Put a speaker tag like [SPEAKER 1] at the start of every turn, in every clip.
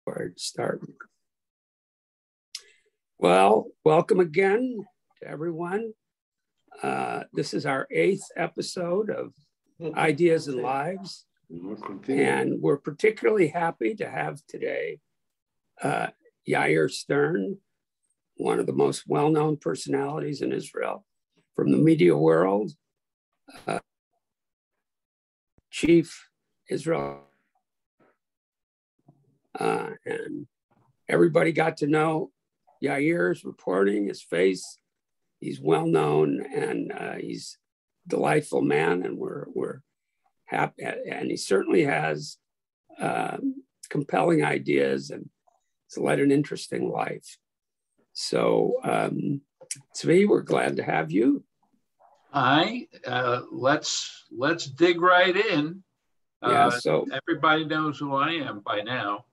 [SPEAKER 1] Where to start? Well, welcome again to everyone. This is our 8th episode of Ideas and Lives. And we're particularly happy to have today Yair Stern, one of the most well-known personalities in Israel from the media world, chief Israel. And everybody got to know Yair's reporting, his face. He's well known and he's a delightful man, and we're happy. And he certainly has compelling ideas and has led an interesting life. So, Tzvi, we're glad to have you.
[SPEAKER 2] Hi, let's dig right in.
[SPEAKER 1] So
[SPEAKER 2] everybody knows who I am by now.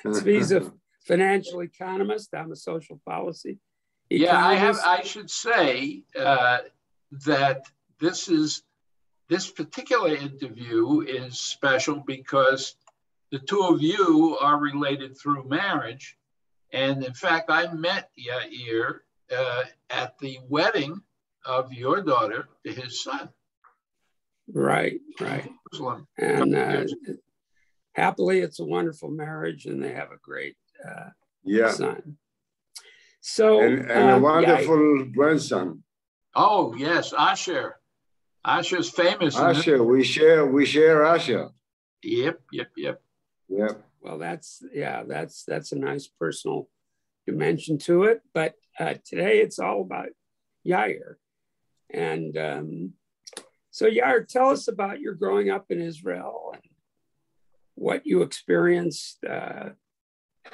[SPEAKER 1] Tzvi's a financial economist. I'm a social policy economist.
[SPEAKER 2] I should say that this particular interview is special because the two of you are related through marriage, and in fact, I met Yair at the wedding of your daughter to his son.
[SPEAKER 1] Right. And happily, it's a wonderful marriage, and they have a great son. So
[SPEAKER 3] and a wonderful grandson.
[SPEAKER 2] Oh yes, Asher. Asher's famous.
[SPEAKER 3] Asher, we share Asher.
[SPEAKER 2] Yep.
[SPEAKER 1] Well, that's a nice personal dimension to it. But today it's all about Yair, and so Yair, tell us about your growing up in Israel and what you experienced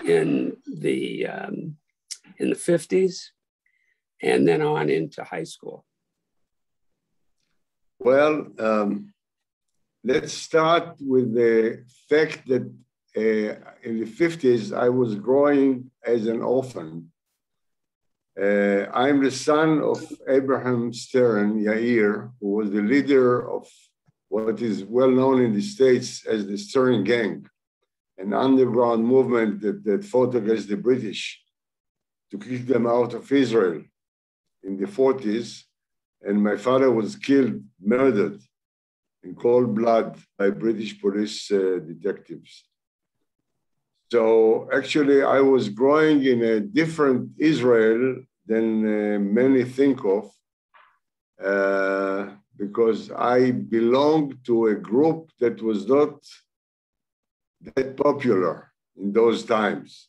[SPEAKER 1] in the 50s and then on into high school.
[SPEAKER 3] Well, let's start with the fact that in the 50s, I was growing as an orphan. I'm the son of Abraham Stern, Yair, who was the leader of what is well known in the States as the Stern Gang, an underground movement that fought against the British to kick them out of Israel in the 40s. And my father was killed, murdered in cold blood by British police detectives. So actually, I was growing in a different Israel than many think of, because I belonged to a group that was not that popular in those times.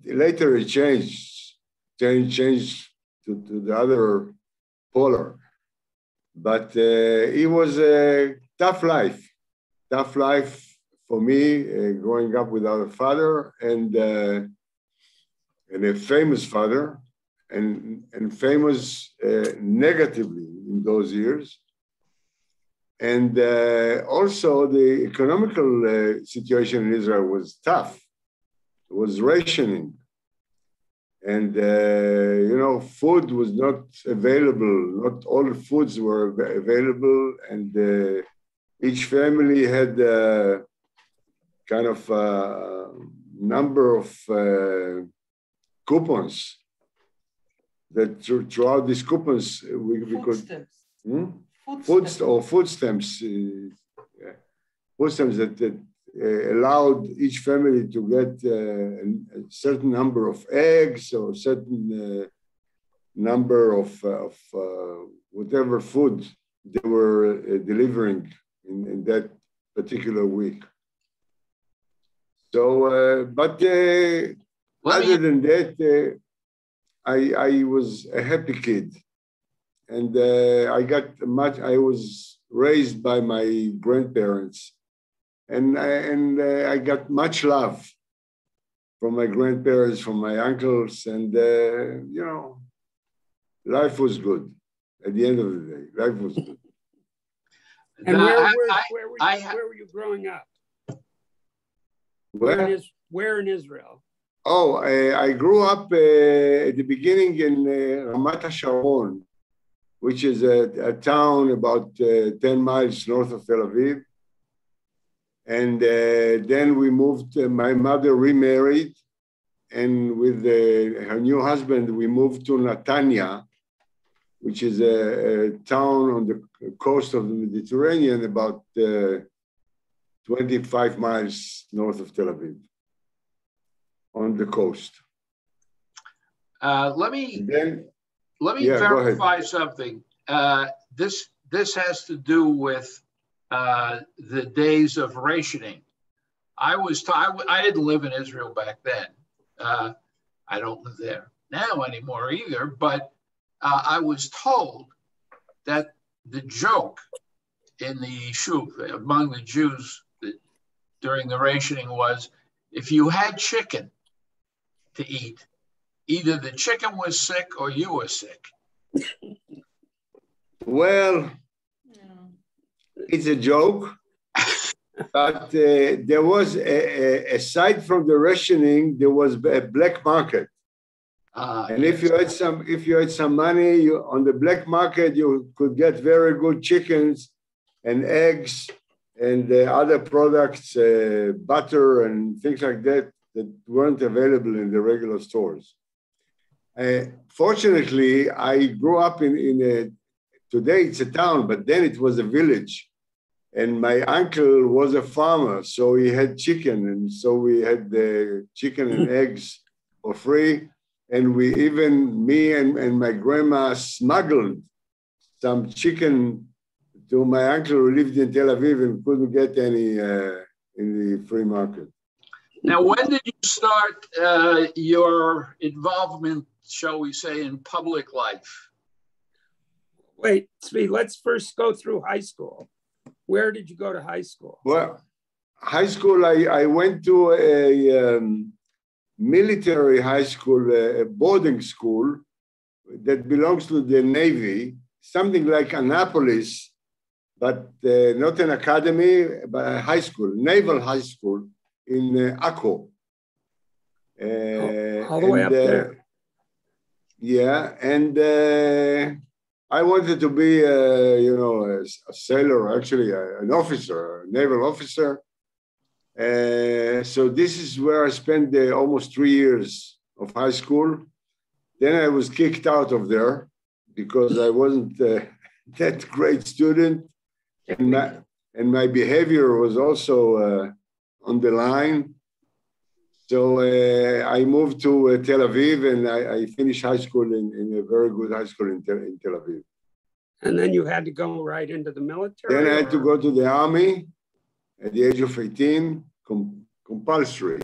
[SPEAKER 3] Later it changed to the other polar. But it was a tough life for me, growing up without a father and a famous father, and famous negatively in those years. And also the economical situation in Israel was tough. It was rationing. And, food was not available. Not all foods were available. And each family had kind of a number of coupons that throughout these coupons, we could... Food stamps that allowed each family to get a certain number of eggs or a certain number of whatever food they were delivering in that particular week. So, but other than that, I was a happy kid. And I was raised by my grandparents, and I got much love from my grandparents, from my uncles, and life was good. At the end of the day, life was good.
[SPEAKER 1] And where were you growing up? Where in Israel?
[SPEAKER 3] Oh, I grew up at the beginning in Ramat HaSharon, which is a town about 10 miles north of Tel Aviv. And then we moved, my mother remarried, and with her new husband, we moved to Netanya, which is a town on the coast of the Mediterranean, about 25 miles north of Tel Aviv, on the coast.
[SPEAKER 2] Let me verify something. This has to do with the days of rationing. I didn't live in Israel back then. I don't live there now anymore either, but I was told that the joke in the yishuv among the Jews during the rationing was, if you had chicken to eat, either the chicken was sick or you were sick.
[SPEAKER 3] Well, it's a joke, but there was, aside from the rationing, there was a black market. And yes, if you had some money, on the black market, you could get very good chickens and eggs and other products, butter and things like that, that weren't available in the regular stores. Fortunately, I grew up in a, today it's a town, but then it was a village. And my uncle was a farmer, so he had chicken. And so we had the chicken and eggs for free. And me and my grandma smuggled some chicken to my uncle who lived in Tel Aviv and couldn't get any in the free market.
[SPEAKER 2] Now, when did you start your involvement, shall we say, in public life?
[SPEAKER 1] Wait, Tzvi, let's first go through high school. Where did you go to high school?
[SPEAKER 3] Well, high school, I went to a military high school, a boarding school that belongs to the Navy, something like Annapolis, but not an academy, but a high school, naval high school in Akko.
[SPEAKER 1] All the way up there.
[SPEAKER 3] Yeah, and I wanted to be, a sailor, actually, an officer, a naval officer. So this is where I spent almost 3 years of high school. Then I was kicked out of there because I wasn't that great student, and my behavior was also on the line. So I moved to Tel Aviv, and I finished high school in a very good high school in Tel Aviv.
[SPEAKER 1] And then you had to go right into the military?
[SPEAKER 3] Then I had to go to the army at the age of 18, compulsory.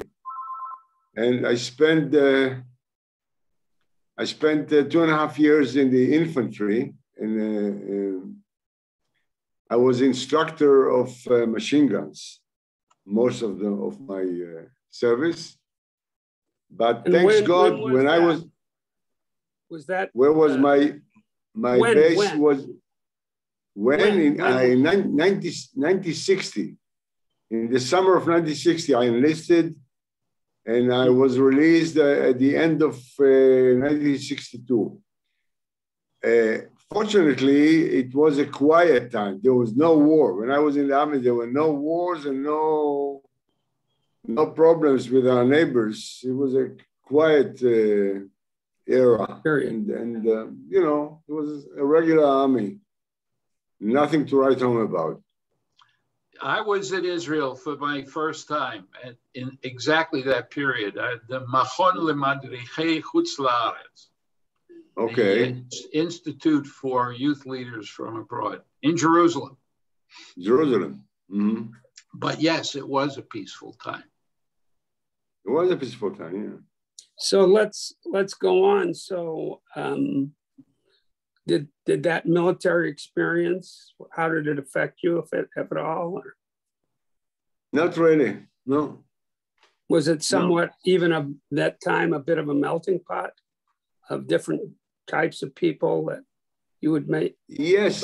[SPEAKER 3] And I spent 2.5 years in the infantry, and I was instructor of machine guns, most of my service. But thanks God, when I was, where was my base was in 1960. In the summer of 1960, I enlisted, and I was released at the end of 1962. Fortunately, it was a quiet time. There was no war. When I was in the army, there were no wars and no problems with our neighbors. It was a quiet era. And it was a regular army. Nothing to write home about.
[SPEAKER 2] I was in Israel for my first time in exactly that period. The Machon Lemadrichei Chutz La'aretz.
[SPEAKER 3] Okay.
[SPEAKER 2] The Institute for Youth Leaders from Abroad in Jerusalem.
[SPEAKER 3] Jerusalem. Mm-hmm.
[SPEAKER 2] But yes, it was a peaceful time.
[SPEAKER 3] It was a peaceful time, yeah.
[SPEAKER 1] So let's go on. So did that military experience, how did it affect you, if at all? Or?
[SPEAKER 3] Not really, no.
[SPEAKER 1] Was it somewhat, even that time, a bit of a melting pot of different types of people that you would make?
[SPEAKER 3] Yes,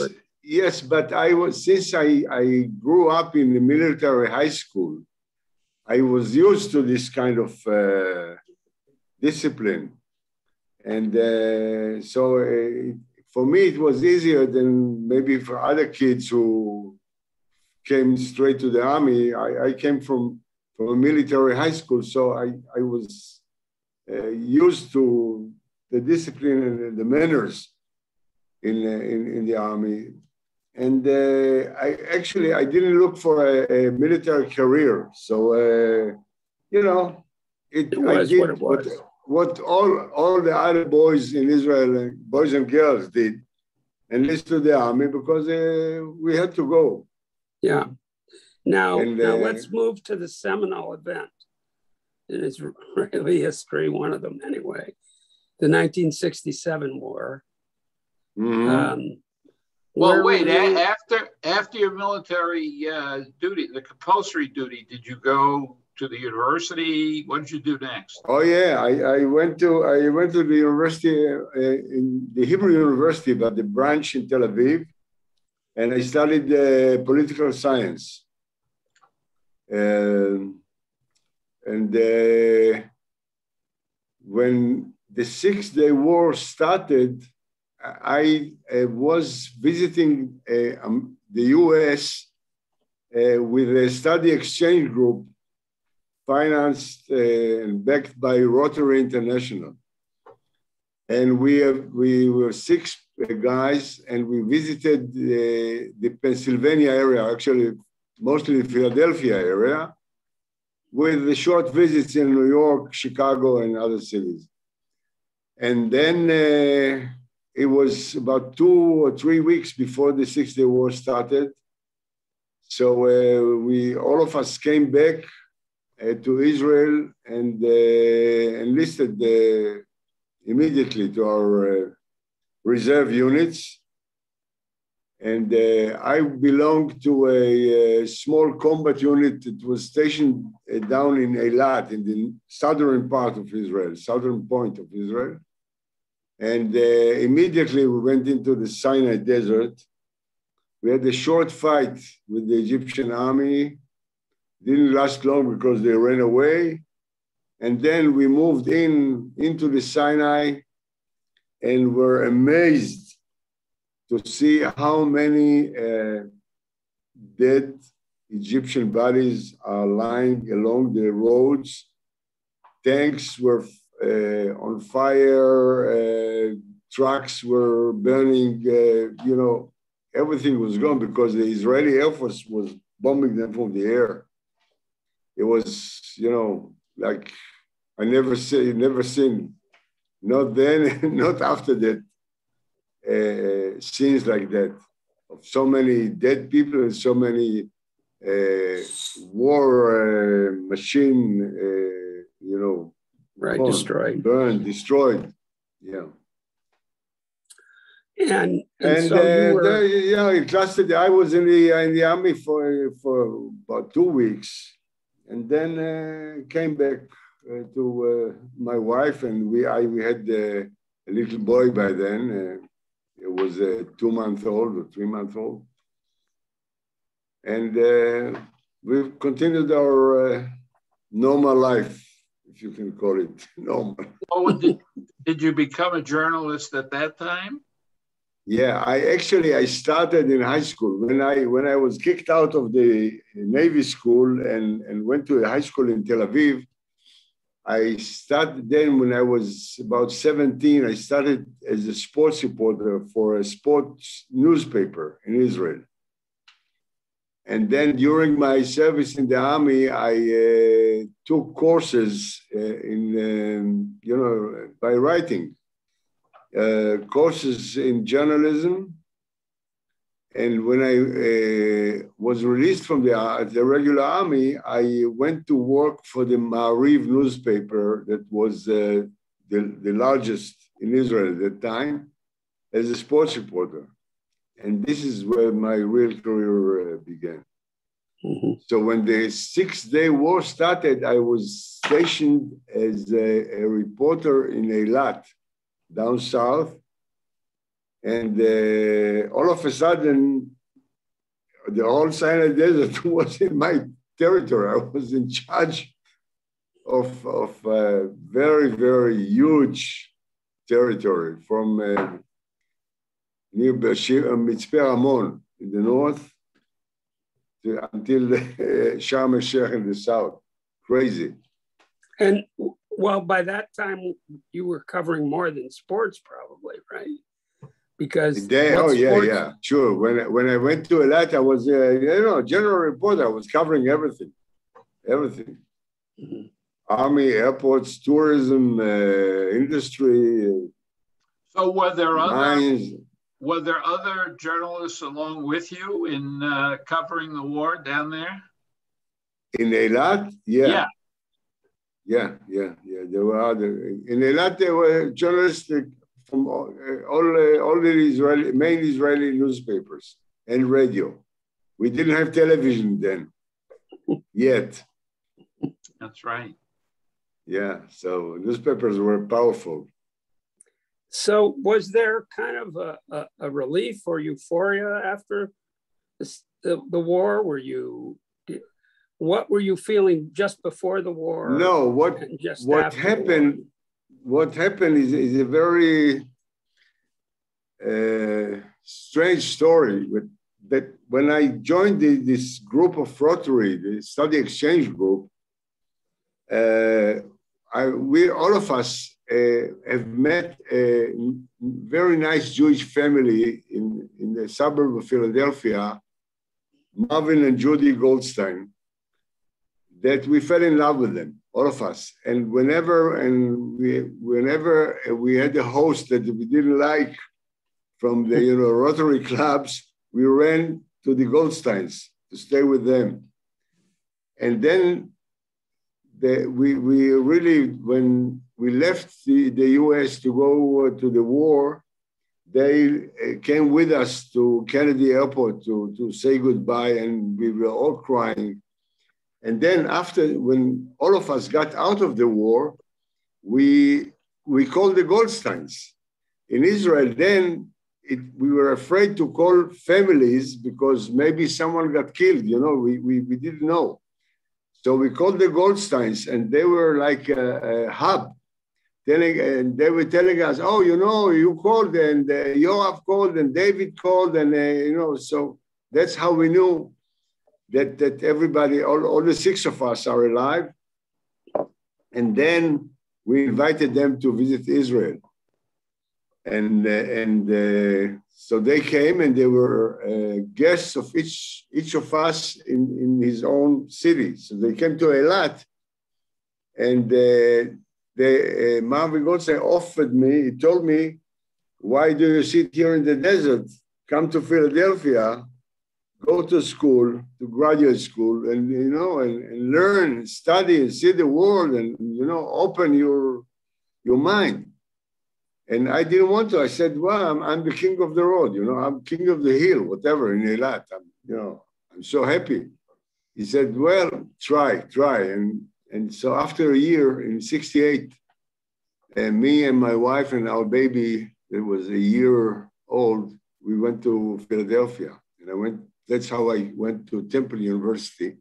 [SPEAKER 3] but since I grew up in the military high school, I was used to this kind of discipline. And so for me, it was easier than maybe for other kids who came straight to the army. I came from a military high school, so I was used to the discipline and the manners in the army. And I didn't look for a military career. So, you know,
[SPEAKER 1] it was what it was.
[SPEAKER 3] What all the other boys in Israel, boys and girls did, enlist to the army because we had to go.
[SPEAKER 1] Yeah. Now let's move to the seminal event in Israeli history, one of them anyway, the 1967 war.
[SPEAKER 3] Mm-hmm.
[SPEAKER 2] Well, wait, after your military duty, the compulsory duty, did you go to the university? What did you do next?
[SPEAKER 3] Oh yeah, I went to the university, in the Hebrew University, but the branch in Tel Aviv, and I studied political science. And when the 6-day war started, I was visiting the US with a study exchange group financed and backed by Rotary International. And we were 6 guys, and we visited the Pennsylvania area, actually mostly the Philadelphia area, with the short visits in New York, Chicago, and other cities. And then it was about 2 or 3 weeks before the 6-day war started. So all of us came back to Israel and enlisted immediately to our reserve units. And I belonged to a small combat unit that was stationed down in Eilat, in the southern part of Israel, southern point of Israel. And immediately we went into the Sinai Desert. We had a short fight with the Egyptian army. Didn't last long because they ran away. And then we moved into the Sinai and were amazed to see how many dead Egyptian bodies are lying along the roads. Tanks were on fire, trucks were burning, everything was gone because the Israeli Air Force was bombing them from the air. It was, like I never seen, not then, not after that, scenes like that, of so many dead people and so many war machine,
[SPEAKER 1] right, destroyed.
[SPEAKER 3] Burned, destroyed, yeah.
[SPEAKER 1] And so you were...
[SPEAKER 3] it lasted. I was in the army for about 2 weeks, and then came back to my wife, and we had a little boy by then. It was a 2-month-old or 3-month-old, and we've continued our normal life, if you can call it normal.
[SPEAKER 2] Oh, did you become a journalist at that time?
[SPEAKER 3] Yeah, I started in high school when I was kicked out of the Navy school and went to a high school in Tel Aviv. I started then when I was about 17. I started as a sports reporter for a sports newspaper in Israel. And then during my service in the army, I took courses by writing. Courses in journalism, and when I was released from the regular army, I went to work for the Ma'ariv newspaper that was the largest in Israel at that time as a sports reporter. And this is where my real career began. Mm-hmm. So when the 6-day war started, I was stationed as a reporter in Eilat, down south, and all of a sudden, the whole Sinai Desert was in my territory. I was in charge of a very, very huge territory from near Mitzpeh Ramon in the north until Sharm el-Sheikh in the south. Crazy.
[SPEAKER 1] And well, by that time, you were covering more than sports, probably, right? Because
[SPEAKER 3] yeah, sure. When I went to Eilat, I was general reporter. I was covering everything. Mm-hmm. Army, airports, tourism, industry.
[SPEAKER 2] So were there other journalists along with you in covering the war down there?
[SPEAKER 3] In Eilat, yeah. There were other. In Eilat, there were journalists from all the main Israeli newspapers and radio. We didn't have television then, yet.
[SPEAKER 2] That's right.
[SPEAKER 3] Yeah, so newspapers were powerful.
[SPEAKER 1] So was there kind of a relief or euphoria after the war? What were you feeling just before the war?
[SPEAKER 3] No, what happened is a very strange story. That when I joined this group of Rotary, the study exchange group, all of us have met a very nice Jewish family in the suburb of Philadelphia, Marvin and Judy Goldstein, that we fell in love with them, all of us. And whenever we had a host that we didn't like from the Rotary clubs, we ran to the Goldsteins to stay with them. And then we really, when we left the US to go to the war, they came with us to Kennedy Airport to say goodbye, and we were all crying. And then after, when all of us got out of the war, we called the Goldsteins. In Israel, then we were afraid to call families because maybe someone got killed, we didn't know. So we called the Goldsteins, and they were like a hub. And they were telling us, oh, you called, and Yoav called, and David called, and, so that's how we knew that everybody, all the six of us are alive. And then we invited them to visit Israel. And so they came, and they were guests of each of us in his own city. So they came to Eilat, and Marvin Goldstein offered me, he told me, why do you sit here in the desert? Come to Philadelphia, go to school, to graduate school, and and learn, study, and see the world, and open your mind. And I didn't want to. I said, well, I'm the king of the road, I'm king of the hill, whatever, in Eilat. I'm so happy. He said, well, try. And so after a year, in 1968, me and my wife and our baby, that was a year old, we went to Philadelphia. And that's how I went to Temple University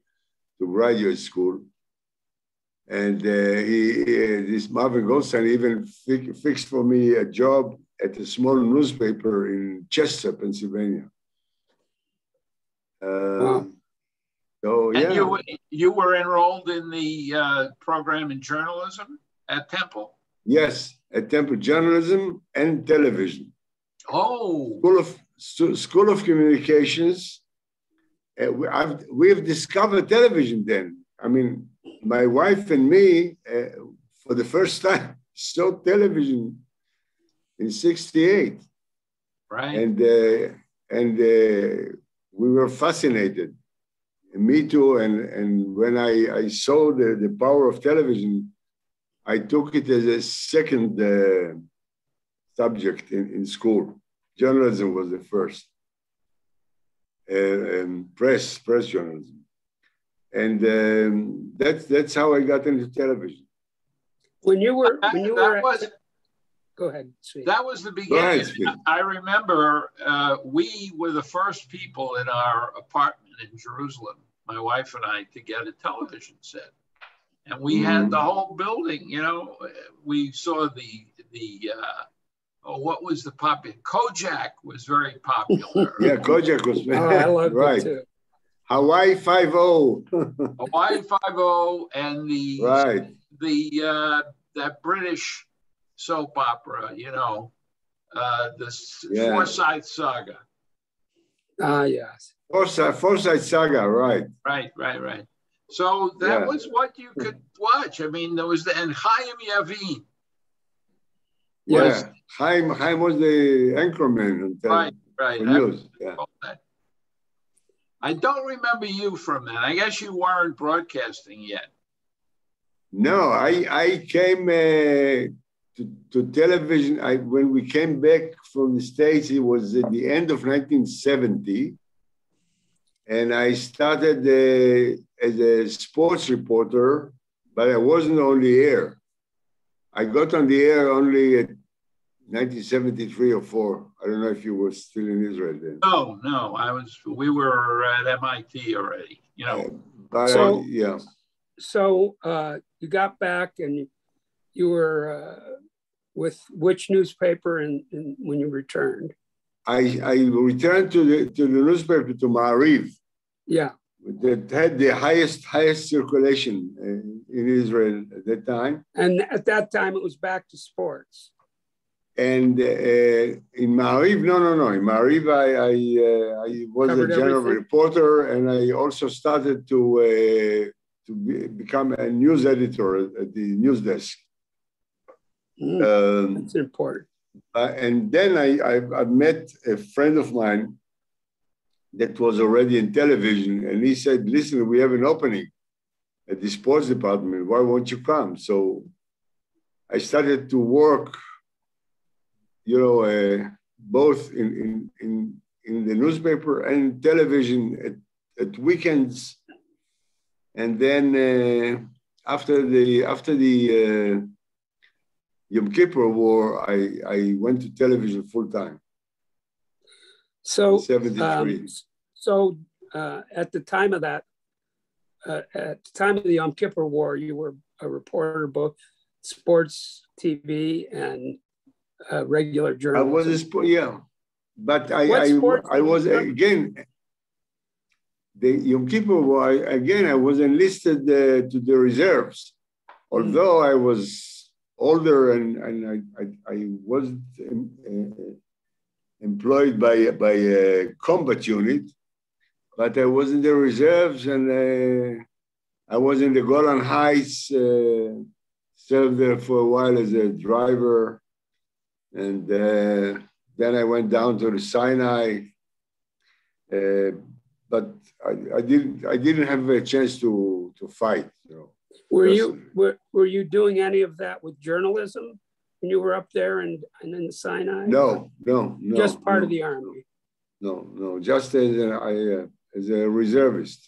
[SPEAKER 3] to graduate school. And this Marvin Goldstein even fixed for me a job at a small newspaper in Chester, Pennsylvania.
[SPEAKER 1] Wow.
[SPEAKER 3] So, yeah.
[SPEAKER 2] And you were enrolled in the program in journalism at Temple?
[SPEAKER 3] Yes, at Temple, journalism and television.
[SPEAKER 2] Oh.
[SPEAKER 3] School of Communications. We have discovered television then. I mean, my wife and me, for the first time, saw television in 1968.
[SPEAKER 2] Right.
[SPEAKER 3] And we were fascinated. Me too. And when I saw the power of television, I took it as a second subject in school. Journalism was the first. Press journalism. And that's how I got into television.
[SPEAKER 1] Go ahead. Sweet.
[SPEAKER 2] That was the beginning. I remember we were the first people in our apartment in Jerusalem, my wife and I, to get a television set. And we had the whole building, we saw what was the popular? Kojak was very popular.
[SPEAKER 3] Yeah, Kojak was
[SPEAKER 1] I loved
[SPEAKER 3] right.
[SPEAKER 1] it too.
[SPEAKER 3] Hawaii 5-0.
[SPEAKER 2] Hawaii 5-0 and
[SPEAKER 3] Right.
[SPEAKER 2] that British soap opera, the
[SPEAKER 3] Yeah.
[SPEAKER 2] Forsyth Saga.
[SPEAKER 1] Ah, yes.
[SPEAKER 3] Forsyth Saga, right.
[SPEAKER 2] Right. So that was what you could watch. I mean, there was and Chaim Yavin.
[SPEAKER 3] Yeah, Chaim was the anchorman.
[SPEAKER 2] Right.
[SPEAKER 3] For news. Yeah.
[SPEAKER 2] I don't remember you from that. I guess you weren't broadcasting yet.
[SPEAKER 3] No, I came to television. When we came back from the States, it was at the end of 1970. And I started as a sports reporter, but I wasn't on the air. I got on the air only at 1973 or 4. I don't know if you were still in Israel then.
[SPEAKER 2] No, we were at MIT already,
[SPEAKER 1] So you got back and you were with which newspaper and when you returned?
[SPEAKER 3] I returned to the newspaper, to Ma'ariv.
[SPEAKER 1] Yeah.
[SPEAKER 3] That had the highest circulation in Israel at that time.
[SPEAKER 1] And at that time, it was back to sports.
[SPEAKER 3] And in Ma'ariv, no. In Ma'ariv, I was
[SPEAKER 1] Covered
[SPEAKER 3] a general
[SPEAKER 1] everything?
[SPEAKER 3] reporter, and I also started to become a news editor at the news desk.
[SPEAKER 1] That's important.
[SPEAKER 3] And then I met a friend of mine that was already in television, and he said, "Listen, we have an opening at the sports department. Why won't you come?" So I started to work, both in the newspaper and television at weekends. And then after the Yom Kippur War, I went to television full time.
[SPEAKER 1] So,
[SPEAKER 3] 73.
[SPEAKER 1] At the time of that, at the time of the Yom Kippur War, you were a reporter, both sports, TV, and regular journalism.
[SPEAKER 3] I was but I was again. The Yom Kippur War, I was enlisted to the reserves, although I was older and I wasn't employed by a combat unit, but I was in the reserves, and I was in the Golan Heights, served there for a while as a driver, and then I went down to the Sinai, but I didn't have a chance to fight.
[SPEAKER 1] Were you doing any of that with journalism when you were up there and in the Sinai?
[SPEAKER 3] No.
[SPEAKER 1] Just part of the Army?
[SPEAKER 3] No, just as a reservist.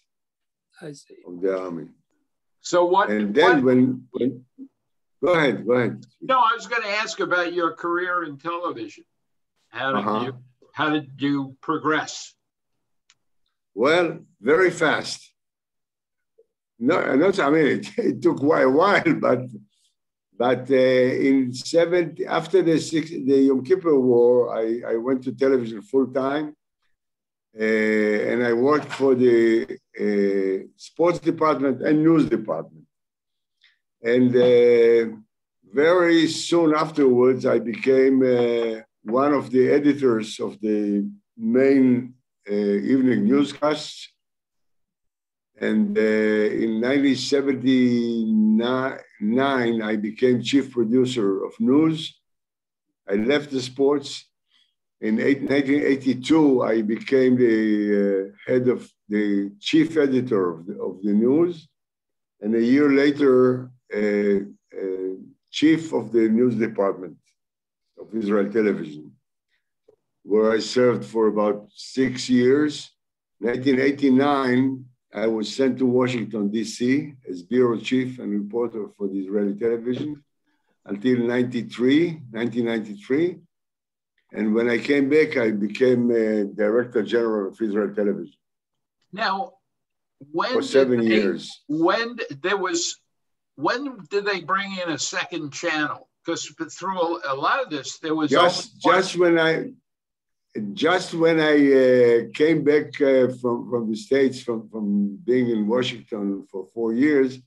[SPEAKER 1] I see.
[SPEAKER 3] Of the Army.
[SPEAKER 2] So what?
[SPEAKER 3] And then when go ahead.
[SPEAKER 2] No, I was going to ask about your career in television. How did you progress?
[SPEAKER 3] Well, very fast. It took quite a while, but in 70, after the Yom Kippur War, I went to television full time, and I worked for the sports department and news department. And very soon afterwards, I became one of the editors of the main evening newscasts. And in 1979, I became chief producer of news. I left the sports. In 1982, I became the head of the chief editor of the news. And a year later, chief of the news department of Israel Television, where I served for about 6 years. 1989, I was sent to Washington, D.C. as bureau chief and reporter for the Israeli television until 1993. And when I came back, I became Director General of Israel Television.
[SPEAKER 2] Now,
[SPEAKER 3] for 7 years.
[SPEAKER 2] When did they bring in a second channel? Because through a lot of this, there was
[SPEAKER 3] just when just when I came back from the States, from being in Washington for 4 years,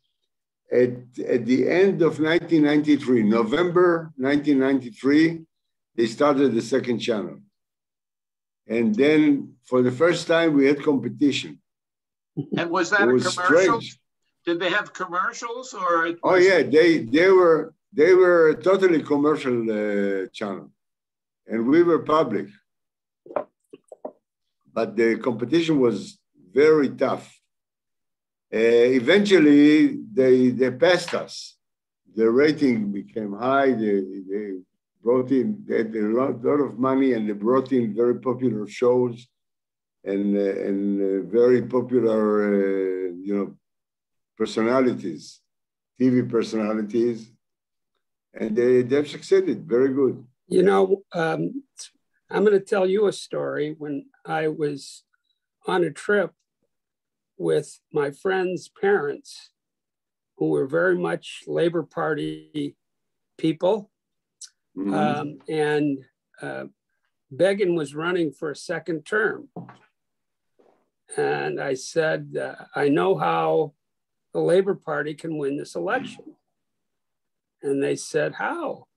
[SPEAKER 3] at the end of 1993, November 1993, they started the second channel. And then for the first time, we had competition.
[SPEAKER 2] And was that a commercial? Strange. Did they have commercials or?
[SPEAKER 3] Oh yeah, they were a totally commercial channel, and we were public. But the competition was very tough. Eventually, they passed us. The rating became high. They brought in, they had a lot of money, and they brought in very popular shows and very popular, personalities, TV personalities, and they've succeeded. Very good.
[SPEAKER 1] I'm going to tell you a story. When I was on a trip with my friend's parents, who were very much Labor Party people, and Begin was running for a second term. And I said, I know how the Labor Party can win this election. And they said, how?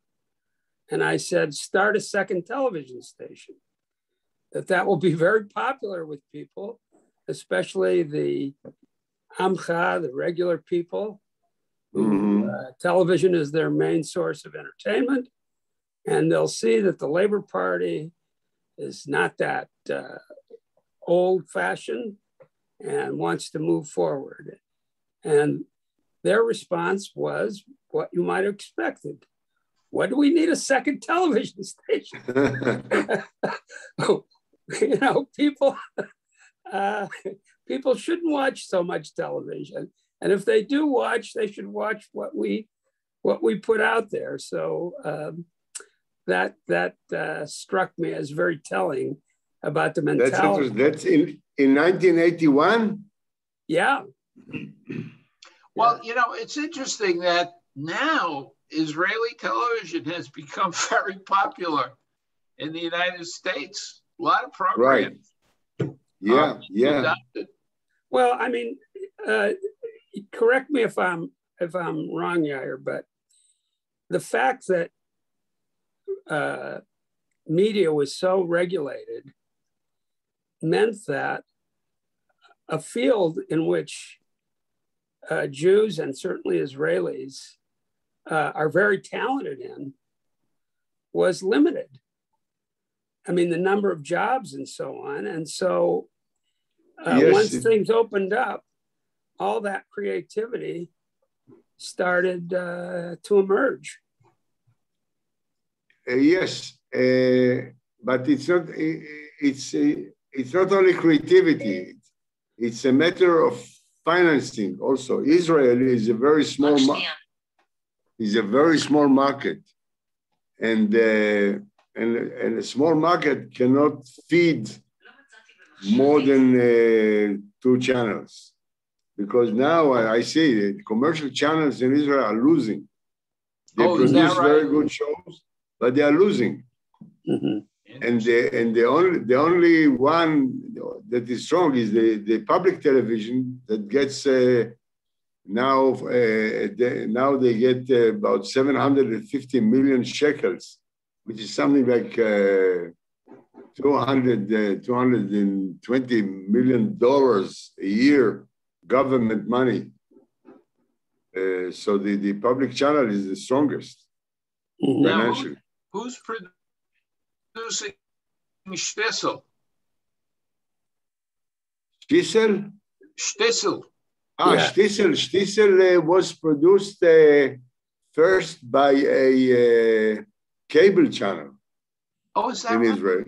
[SPEAKER 1] And I said, start a second television station. That will be very popular with people, especially the Amcha, the regular people, who television is their main source of entertainment. And they'll see that the Labor Party is not that old-fashioned and wants to move forward. And their response was what you might have expected. What do we need a second television station? People shouldn't watch so much television. And if they do watch, they should watch what we put out there. So that struck me as very telling about the mentality.
[SPEAKER 3] That's in 1981?
[SPEAKER 1] Yeah.
[SPEAKER 2] Well, it's interesting that now Israeli television has become very popular in the United States. A lot of programs.
[SPEAKER 3] Right. Yeah,
[SPEAKER 2] adopted.
[SPEAKER 1] Well, I mean, correct me if I'm wrong, Yair, but the fact that media was so regulated meant that a field in which Jews and certainly Israelis are very talented in was limited. I mean, the number of jobs and so on. And so once things opened up, all that creativity started to emerge.
[SPEAKER 3] Yes, but it's not only creativity. It's a matter of financing also. Israel is a very small market, and a small market cannot feed more than 2 channels, because now I see that commercial channels in Israel are losing. They produce very good shows, but they are losing.
[SPEAKER 1] Mm-hmm.
[SPEAKER 3] And the only one that is strong is the public television that gets now they get about 750 million shekels, which is something like $220 million a year, government money. So the public channel is the strongest financially.
[SPEAKER 2] Who's producing Shtisel?
[SPEAKER 3] Shtisel?
[SPEAKER 2] Shtisel.
[SPEAKER 3] Shtisel was produced first by a cable channel.
[SPEAKER 2] Oh, is that
[SPEAKER 3] in
[SPEAKER 2] right?
[SPEAKER 3] Israel?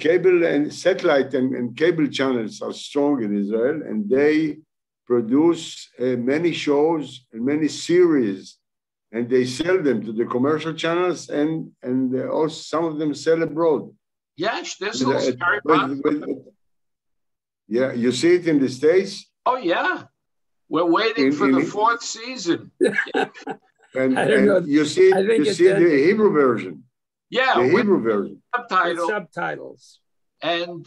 [SPEAKER 3] Cable and satellite and cable channels are strong in Israel, and they produce many shows and many series, and they sell them to the commercial channels, and also some of them sell abroad.
[SPEAKER 2] Yeah, Shtisel is very popular.
[SPEAKER 3] Yeah, you see it in the States?
[SPEAKER 2] Oh, yeah. We're waiting for the 4th season.
[SPEAKER 3] And you see the Hebrew version.
[SPEAKER 2] Yeah,
[SPEAKER 3] The
[SPEAKER 2] with
[SPEAKER 3] Hebrew version.
[SPEAKER 2] subtitles.
[SPEAKER 1] With subtitles.
[SPEAKER 2] And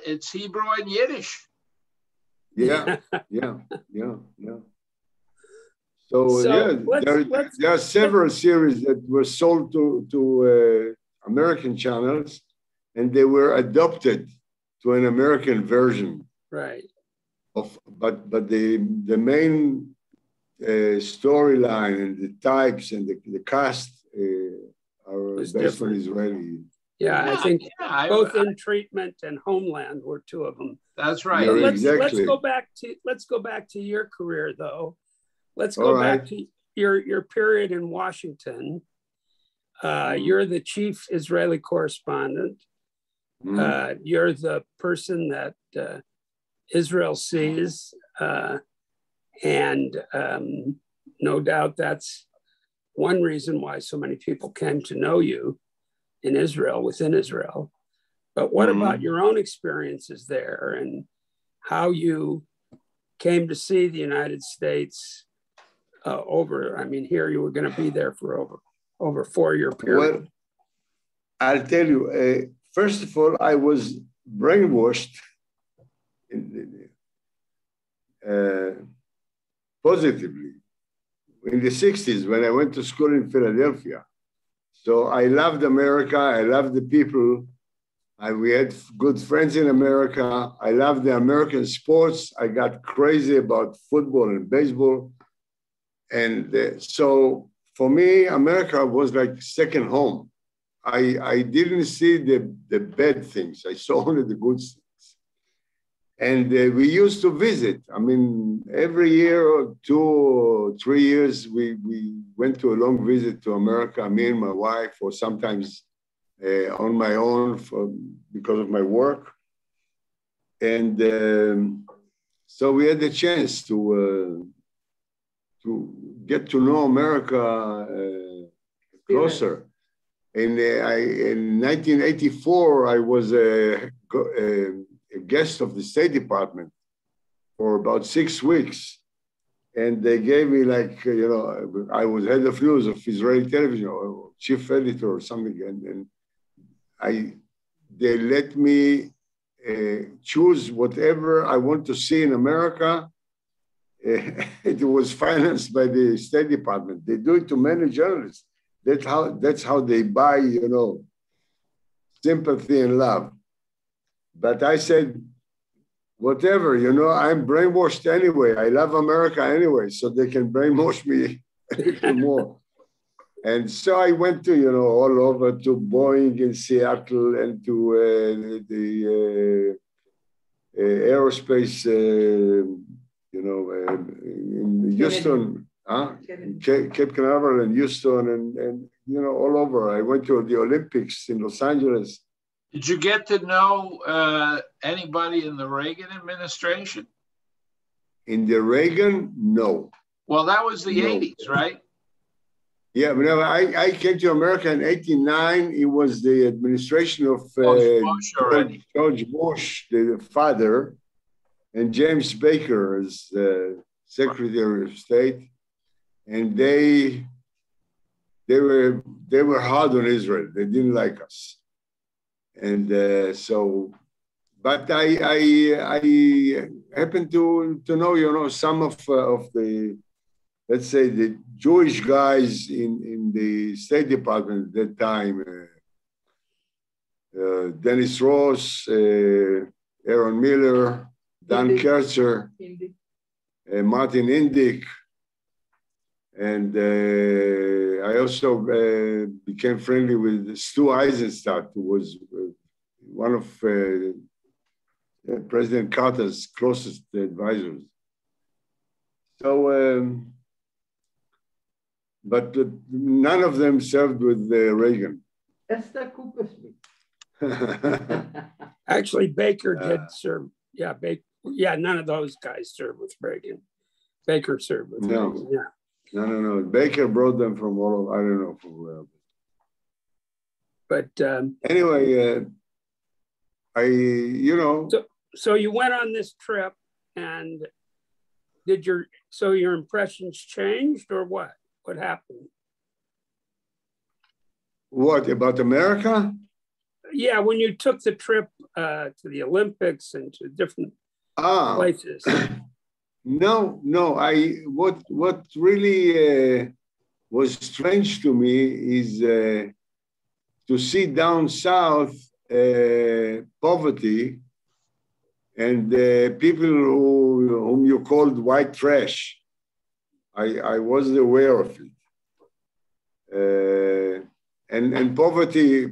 [SPEAKER 2] it's Hebrew and Yiddish.
[SPEAKER 3] Yeah, yeah, yeah, yeah. So yeah, there are several series that were sold to American channels, and they were adopted to an American version.
[SPEAKER 1] Right.
[SPEAKER 3] But the main storyline and the types and the cast are based
[SPEAKER 1] different.
[SPEAKER 3] on Israeli.
[SPEAKER 1] Yeah, I think both In Treatment and Homeland were two of them.
[SPEAKER 2] That's right.
[SPEAKER 3] Yeah,
[SPEAKER 1] Let's
[SPEAKER 3] exactly.
[SPEAKER 1] let's go back to your career though. Let's go back to your period in Washington. You're the chief Israeli correspondent. You're the person that Israel sees, and no doubt that's one reason why so many people came to know you in Israel, within Israel. But what about your own experiences there and how you came to see the United States here you were going to be there for over a 4-year period.
[SPEAKER 3] Well, I'll tell you, first of all, I was brainwashed positively in the 60s when I went to school in Philadelphia. So I loved America. I loved the people. We had good friends in America. I loved the American sports. I got crazy about football and baseball. And so for me, America was like second home. I didn't see the bad things. I saw only the good things. And we used to visit. I mean, every year or 2 or 3 years, we went to a long visit to America, me and my wife, or sometimes on my own because of my work. And so we had the chance to get to know America closer. In 1984, I was a guest of the State Department for about 6 weeks. And they gave me I was head of news of Israeli television or chief editor or something. And they let me choose whatever I want to see in America. It was financed by the State Department. They do it to many journalists. That's how they buy, sympathy and love. But I said, whatever, I'm brainwashed anyway. I love America anyway, so they can brainwash me more. And so I went to, all over to Boeing in Seattle and to the aerospace, in Houston, Cape Canaveral and Houston and all over. I went to the Olympics in Los Angeles.
[SPEAKER 2] Did you get to know anybody in the Reagan administration?
[SPEAKER 3] In the Reagan, no.
[SPEAKER 2] Well, that was the 80s, right?
[SPEAKER 3] Yeah, but I came to America in 89. It was the administration of George Bush, the father, and James Baker as Secretary of State. And they were hard on Israel. They didn't like us. And but I happened to know, some of the, let's say, the Jewish guys in the State Department at that time, Dennis Ross, Aaron Miller, Dan Kercher, Martin Indyk. And I also became friendly with Stu Eisenstadt, who was one of President Carter's closest advisors. So, but none of them served with Reagan.
[SPEAKER 1] Actually, Baker did serve. Yeah, none of those guys served with Reagan. Baker served with Reagan. Yeah.
[SPEAKER 3] No. Baker brought them from all over, I don't know from where.
[SPEAKER 1] But
[SPEAKER 3] anyway,
[SPEAKER 1] So you went on this trip, and your impressions changed, or what? What happened?
[SPEAKER 3] What about America?
[SPEAKER 1] Yeah, when you took the trip to the Olympics and to different places.
[SPEAKER 3] No. What really was strange to me is to see down south poverty and people whom you called white trash. I wasn't aware of it. And poverty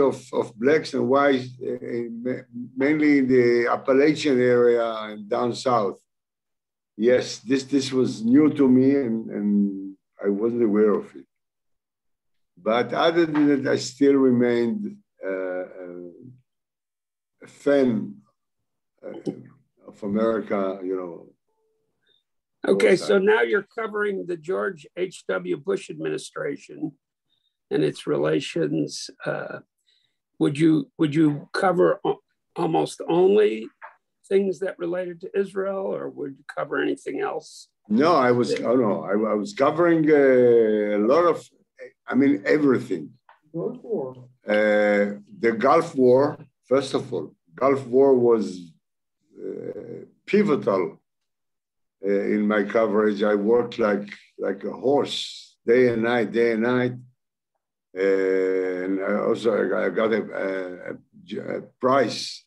[SPEAKER 3] of blacks and whites, mainly in the Appalachian area and down south. Yes, this was new to me, and I wasn't aware of it. But other than that, I still remained a fan of America,
[SPEAKER 1] Okay, so now you're covering the George H.W. Bush administration and its relations. Would you cover almost only things that related to Israel, or would you cover anything else?
[SPEAKER 3] No, I was covering a lot of, everything.
[SPEAKER 4] Gulf War.
[SPEAKER 3] The Gulf War, first of all, Gulf War was pivotal in my coverage. I worked like a horse, day and night. And I got a prize,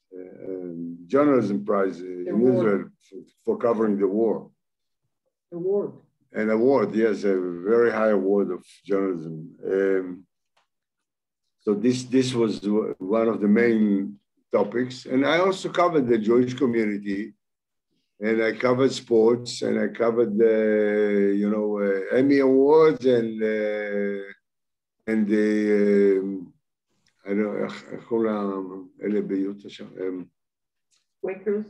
[SPEAKER 3] journalism prize in Israel for covering the war.
[SPEAKER 4] Award.
[SPEAKER 3] An award, yes, a very high award of journalism. So this was one of the main topics. And I also covered the Jewish community, and I covered sports, and I covered Emmy Awards and the I don't know איך קוראים אלה ביוטה שם?
[SPEAKER 4] Quakers?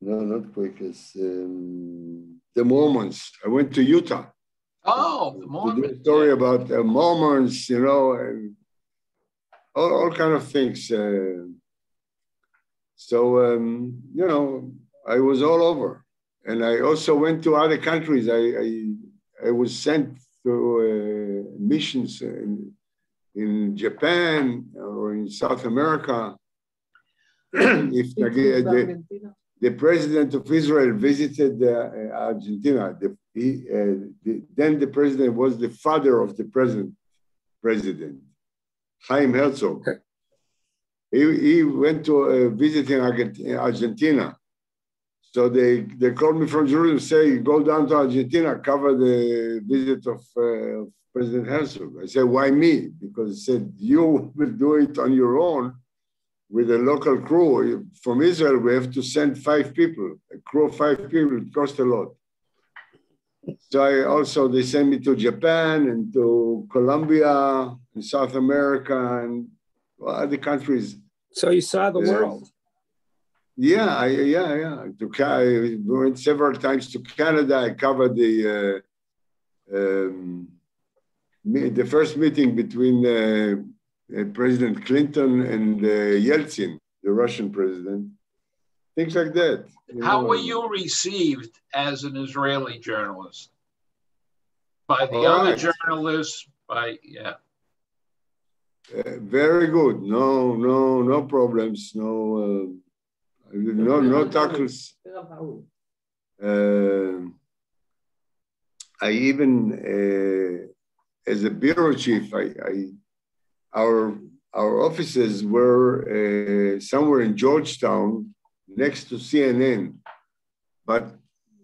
[SPEAKER 3] No, not Quakers. The Mormons. I went to Utah.
[SPEAKER 2] Oh, the Mormons.
[SPEAKER 3] To do a story about Mormons, and all kind of things. I was all over. And I also went to other countries. I was sent to missions in Japan or in South America. If the president of Israel visited Argentina, then the president was the father of the president, Chaim Herzog. He went to visiting Argentina. So they called me from Jerusalem, say, go down to Argentina, cover the visit of President Herzog. I said, why me? Because he said, you will do it on your own with a local crew. From Israel, we have to send 5 people. A crew of 5 people, it costs a lot. So they sent me to Japan and to Colombia and South America and other countries.
[SPEAKER 1] So you saw the world.
[SPEAKER 3] Yeah. I went several times to Canada. I covered the first meeting between President Clinton and Yeltsin, the Russian president. Things like that.
[SPEAKER 2] How were you received as an Israeli journalist? By the other journalists?
[SPEAKER 3] Very good. No problems. No tackles. I even, as a bureau chief, our offices were somewhere in Georgetown, next to CNN, but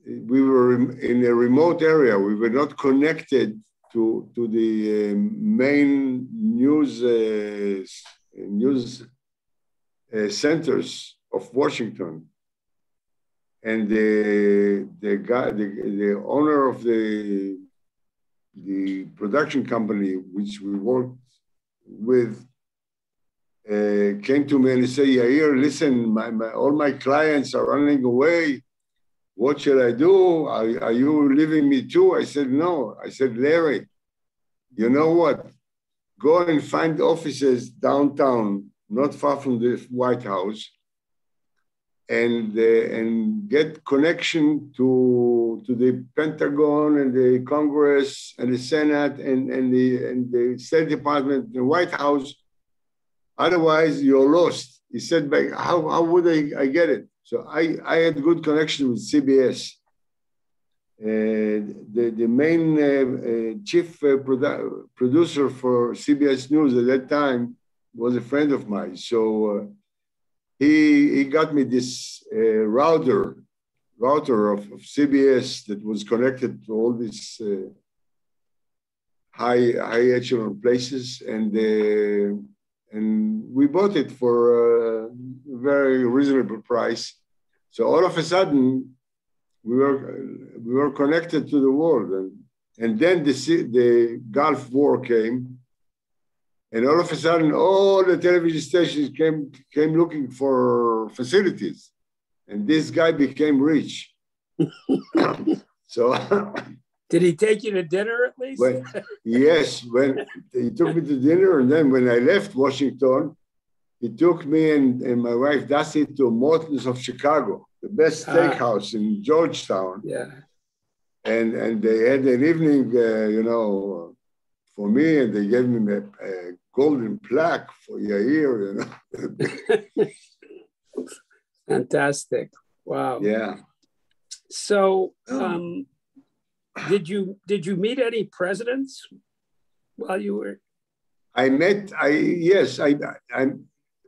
[SPEAKER 3] we were in a remote area. We were not connected to the main news centers of Washington. And the owner of the production company which we worked with came to me and he said, Yair, listen, all my clients are running away. What should I do? Are you leaving me too? I said, no. I said, Larry, you know what? Go and find offices downtown, not far from the White House, and get connection to the Pentagon and the Congress and the Senate and the State Department, the White House. Otherwise, you're lost. He said, how would I get it? So I had good connection with CBS. The main chief producer for CBS News at that time was a friend of mine. So he got me this router of CBS that was connected to all these high echelon places, and we bought it for a very reasonable price. So all of a sudden, we were connected to the world, and then the Gulf War came, and all of a sudden, all the television stations came looking for facilities, and this guy became rich. So,
[SPEAKER 1] did he take you to dinner at least?
[SPEAKER 3] Yes, when he took me to dinner, and then when I left Washington, he took me and my wife Dusty to Morton's of Chicago, the best steakhouse in Georgetown.
[SPEAKER 1] Yeah.
[SPEAKER 3] And they had an evening, for me, and they gave me a golden plaque for Yair,
[SPEAKER 1] Fantastic. Wow.
[SPEAKER 3] Yeah.
[SPEAKER 1] So, did you meet any presidents while you were?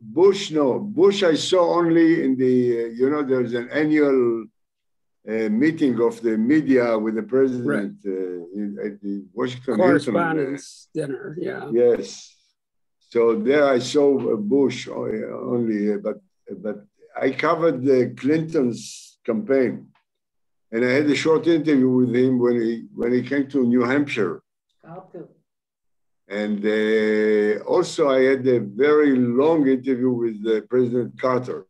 [SPEAKER 1] Bush, no. Bush I saw only in the, there's an annual meeting of the media with the president at the Washington Correspondence dinner, yeah.
[SPEAKER 3] Yes. So there I saw Bush only, but I covered the Clinton's campaign, and I had a short interview with him when he came to New Hampshire. And also I had a very long interview with President Carter.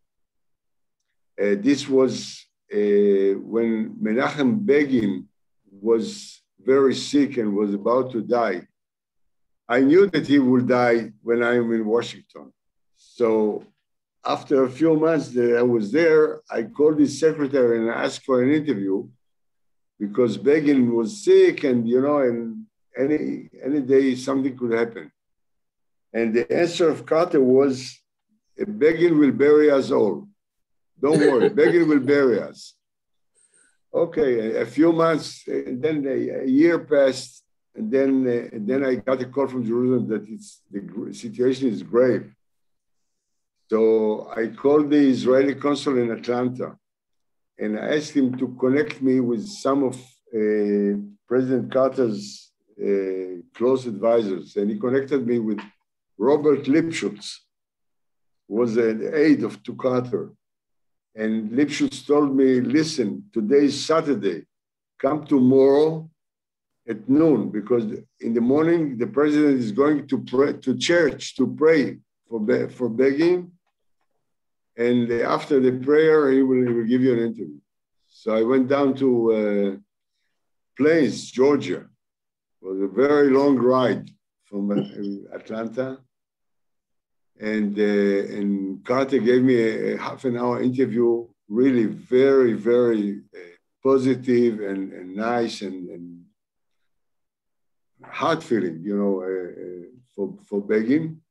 [SPEAKER 3] This was when Menachem Begin was very sick and was about to die. I knew that he would die when I'm in Washington. So after a few months that I was there, I called his secretary and asked for an interview because Begin was sick and, and any day something could happen. And the answer of Carter was, Begin will bury us all. Don't worry, Begin will bury us. Okay, a few months, and then a year passed, and then I got a call from Jerusalem that the situation is grave. So I called the Israeli consul in Atlanta, and I asked him to connect me with some of President Carter's close advisors, and he connected me with Robert Lipschutz, who was an aide to Carter. And Lipschutz told me, listen, today is Saturday, come tomorrow at noon, because in the morning, the president is going to pray to church to pray for Begin. And after the prayer, he will give you an interview. So I went down to Plains, Georgia. It was a very long ride from Atlanta. And Carter gave me a half an hour interview, really very, very positive and nice and heart feeling, for Begin.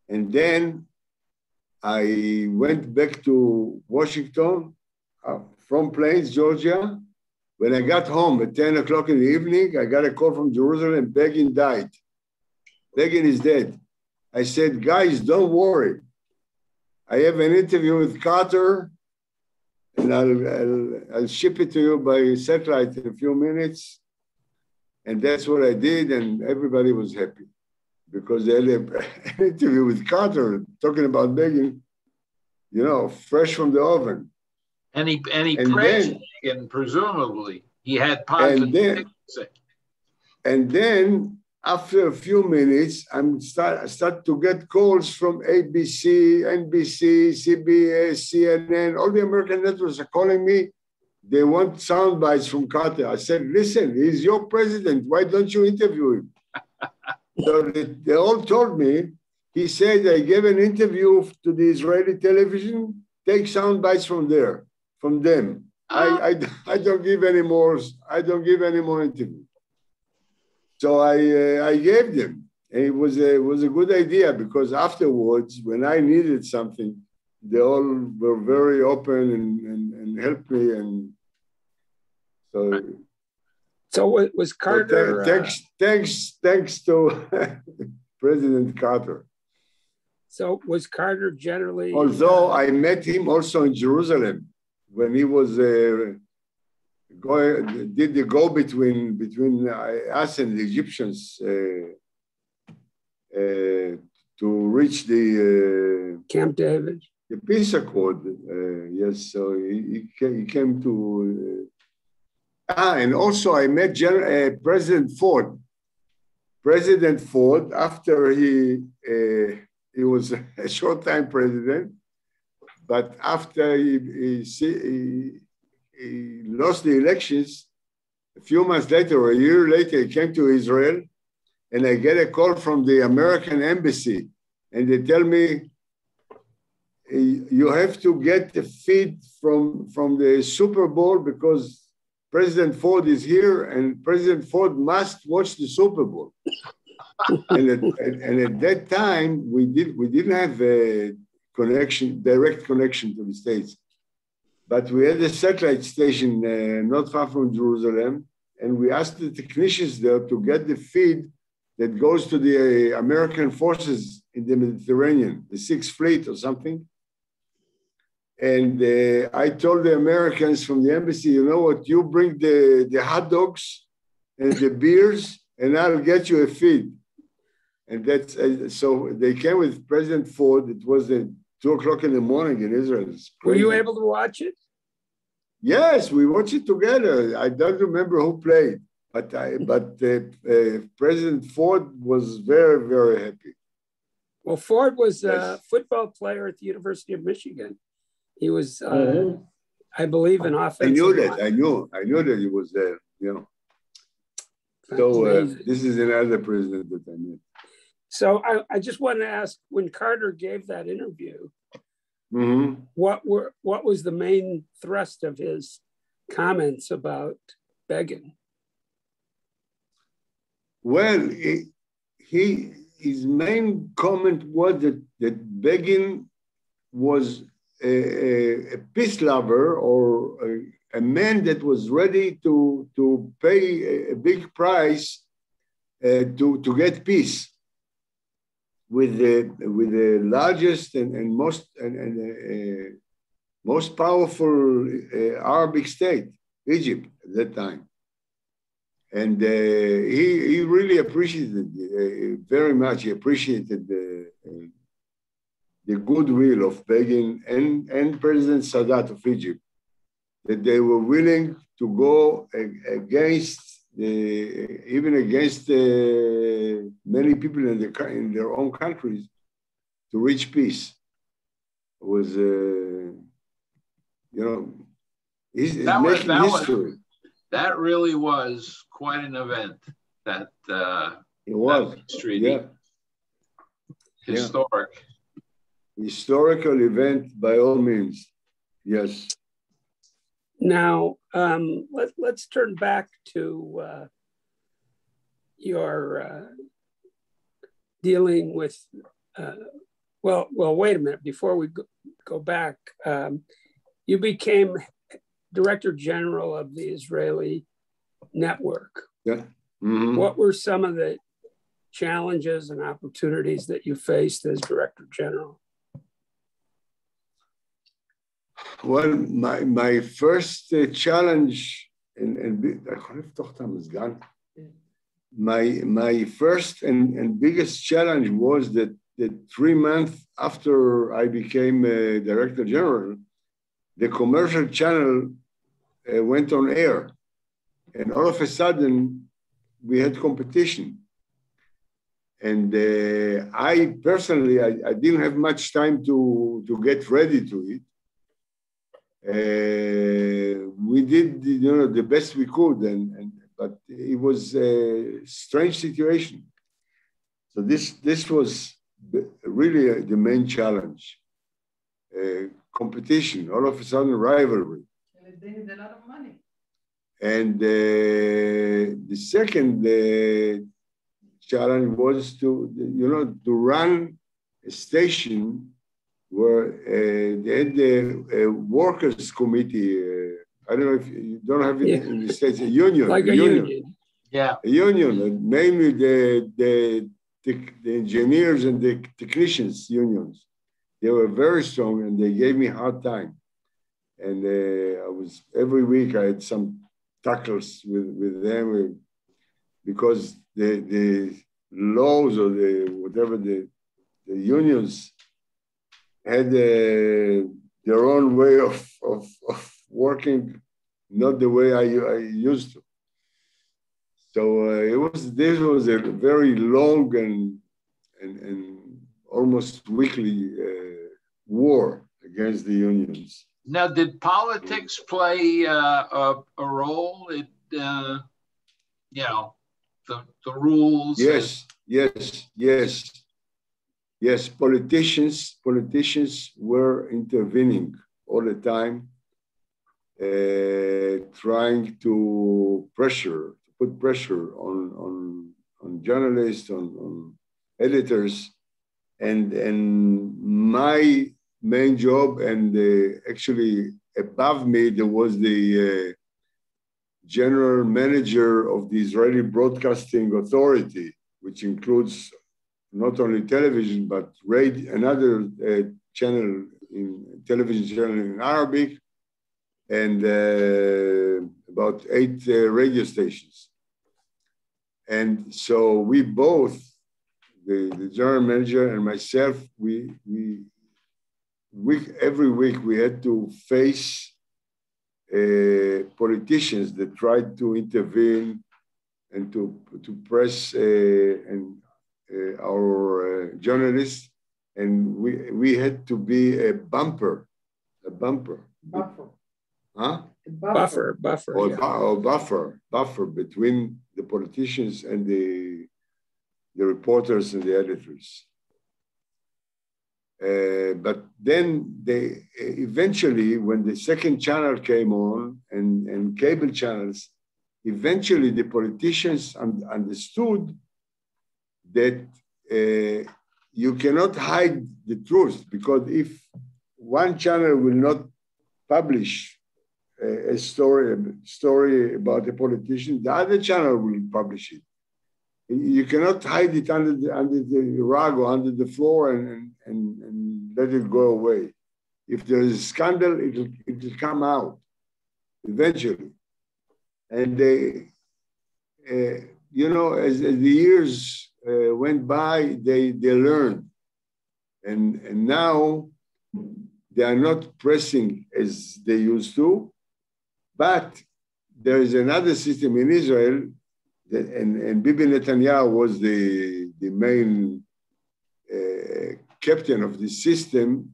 [SPEAKER 3] And then I went back to Washington from Plains, Georgia. When I got home at 10 o'clock in the evening, I got a call from Jerusalem, Begin died. Begin is dead. I said, guys, don't worry. I have an interview with Carter, and I'll ship it to you by satellite in a few minutes. And that's what I did, and everybody was happy because they had an interview with Carter talking about Begin, fresh from the oven.
[SPEAKER 2] And he praised Begin, presumably. He had positive things to say.
[SPEAKER 3] And then after a few minutes, I start to get calls from ABC, NBC, CBS, CNN, all the American networks are calling me. They want sound bites from Carter. I said, listen, he's your president. Why don't you interview him? So they all told me, he said, I gave an interview to the Israeli take sound bites from them. I don't give any more. I don't give any more interview. So I gave them. And it was a good idea because afterwards, when I needed something, they all were very open and helped me. And
[SPEAKER 1] so was Carter?
[SPEAKER 3] Thanks to President Carter.
[SPEAKER 1] So was Carter generally?
[SPEAKER 3] Although I met him also in Jerusalem when he was did the go between us and the Egyptians to reach the
[SPEAKER 1] Camp David,
[SPEAKER 3] the peace accord. Yes, so he came to. And also I met President Ford. President Ford, after he was a short time president, but after he lost the elections, a few months later, or a year later, he came to Israel, and I get a call from the American embassy, and they tell me, you have to get the feed from the Super Bowl because President Ford is here, and President Ford must watch the Super Bowl. and at that time, we didn't have a direct connection to the States, but we had a satellite station not far from Jerusalem, and we asked the technicians there to get the feed that goes to the American forces in the Mediterranean, the Sixth Fleet or something. And I told the Americans from the embassy, you know what, you bring the hot dogs and the beers, and I'll get you a feed. And that's so they came with President Ford. It was at 2:00 in the morning in Israel.
[SPEAKER 1] Were you able to watch it?
[SPEAKER 3] Yes, we watched it together. I don't remember who played, but President Ford was very, very happy.
[SPEAKER 1] Well, Ford was a football player at the University of Michigan. He was, I believe, an offensive.
[SPEAKER 3] I knew that. I knew that he was there. You know. So this is another president that I met.
[SPEAKER 1] So I just want to ask, when Carter gave that interview, what was the main thrust of his comments about Begin?
[SPEAKER 3] Well, his main comment was that Begin was a peace lover, or a man that was ready to pay a big price to get peace with the largest and most powerful Arabic state, Egypt, at that time. And he really appreciated very much. He appreciated the goodwill of Begin and President Sadat of Egypt, that they were willing to go against many people in their own countries to reach peace. It was, making history.
[SPEAKER 2] That really was quite an event. It
[SPEAKER 3] was
[SPEAKER 2] treaty. Yeah. Historic.
[SPEAKER 3] Historical event by all means. Yes.
[SPEAKER 1] Now, let's turn back to your dealing with, well, wait a minute. Before we go back, you became Director General of the Israeli Network.
[SPEAKER 3] Yeah.
[SPEAKER 1] What were some of the challenges and opportunities that you faced as Director General?
[SPEAKER 3] Well, my first challenge, my first and biggest challenge was that 3 months after I became Director General, the commercial channel went on air, and all of a sudden we had competition. And I personally, I didn't have much time to get ready to it. We did, the best we could, but it was a strange situation. So this was really the main challenge. competition, all of a sudden rivalry.
[SPEAKER 4] And they need a lot of money.
[SPEAKER 3] And the second challenge was to run a station where they had a workers' committee. I don't know if you don't have it in the States, a union.
[SPEAKER 1] Like a union.
[SPEAKER 2] Yeah.
[SPEAKER 3] A union, mainly the engineers and the technicians unions. They were very strong and they gave me a hard time. And every week I had some tackles with them because the laws or the unions had their own way of working, not the way I used to. So this was a very long and almost weekly war against the unions.
[SPEAKER 2] Now, did politics play a role in, the rules?
[SPEAKER 3] Yes. Politicians were intervening all the time, trying to put pressure on journalists, on editors, and my main job, and actually above me there was the general manager of the Israeli Broadcasting Authority, which includes not only television but another television channel in Arabic, and about 8 radio stations. And so we both, the general manager and myself, every week we had to face politicians that tried to intervene and to press our journalists, and we had to be a bumper. Huh?
[SPEAKER 1] Buffer.
[SPEAKER 3] Buffer between the politicians and the reporters and the editors. But then eventually, when the second channel came on and cable channels, eventually the politicians understood that you cannot hide the truth, because if one channel will not publish a story about a politician, the other channel will publish it. You cannot hide it under the rug or under the floor and let it go away. If there is a scandal, it will come out eventually. And as the years went by, they learned, and now they are not pressing as they used to. But there is another system in Israel, and Bibi Netanyahu was the main captain of the system,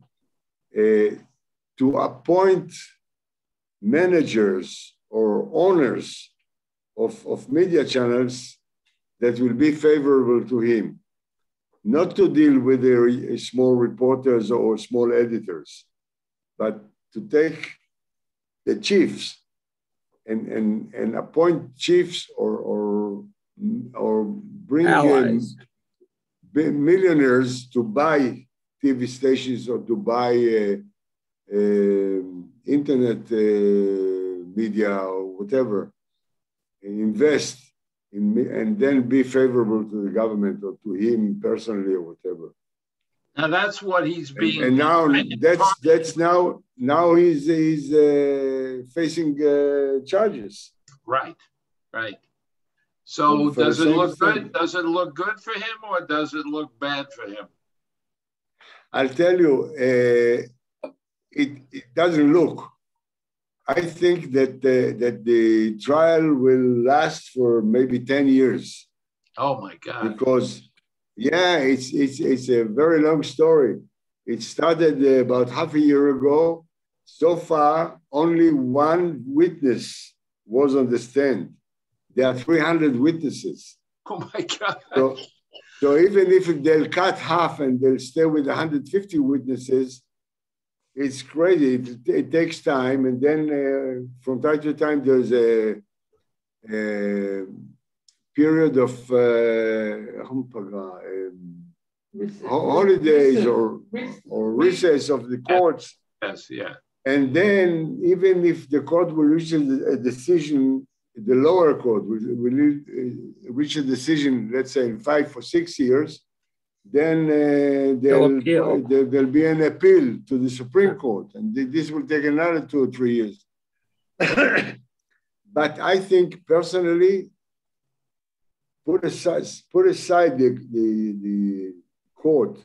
[SPEAKER 3] to appoint managers or owners of media channels that will be favorable to him, not to deal with the small reporters or small editors, but to take the chiefs and appoint chiefs or bring millionaires to buy TV stations or to buy internet media or whatever, and invest and then be favorable to the government or to him personally or whatever.
[SPEAKER 2] Now that's what he's being.
[SPEAKER 3] And now that's now he's facing charges.
[SPEAKER 2] Right. So does it look good? Does it look good for him, or does it look bad for him?
[SPEAKER 3] I'll tell you, it doesn't look. I think that the trial will last for maybe 10 years.
[SPEAKER 2] Oh my God!
[SPEAKER 3] Because it's a very long story. It started about half a year ago. So far, only one witness was on the stand. There are 300 witnesses.
[SPEAKER 2] Oh my God!
[SPEAKER 3] So even if they'll cut half and they'll stay with 150 witnesses, it's crazy. It takes time, and then from time to time there's a period of holidays or recess of the courts.
[SPEAKER 2] Yes, yeah.
[SPEAKER 3] And then even if the court will reach a decision, the lower court will reach a decision, let's say in 5 or 6 years, then there'll be an appeal to the Supreme Court, and this will take another 2 or 3 years. But I think personally, put aside the court,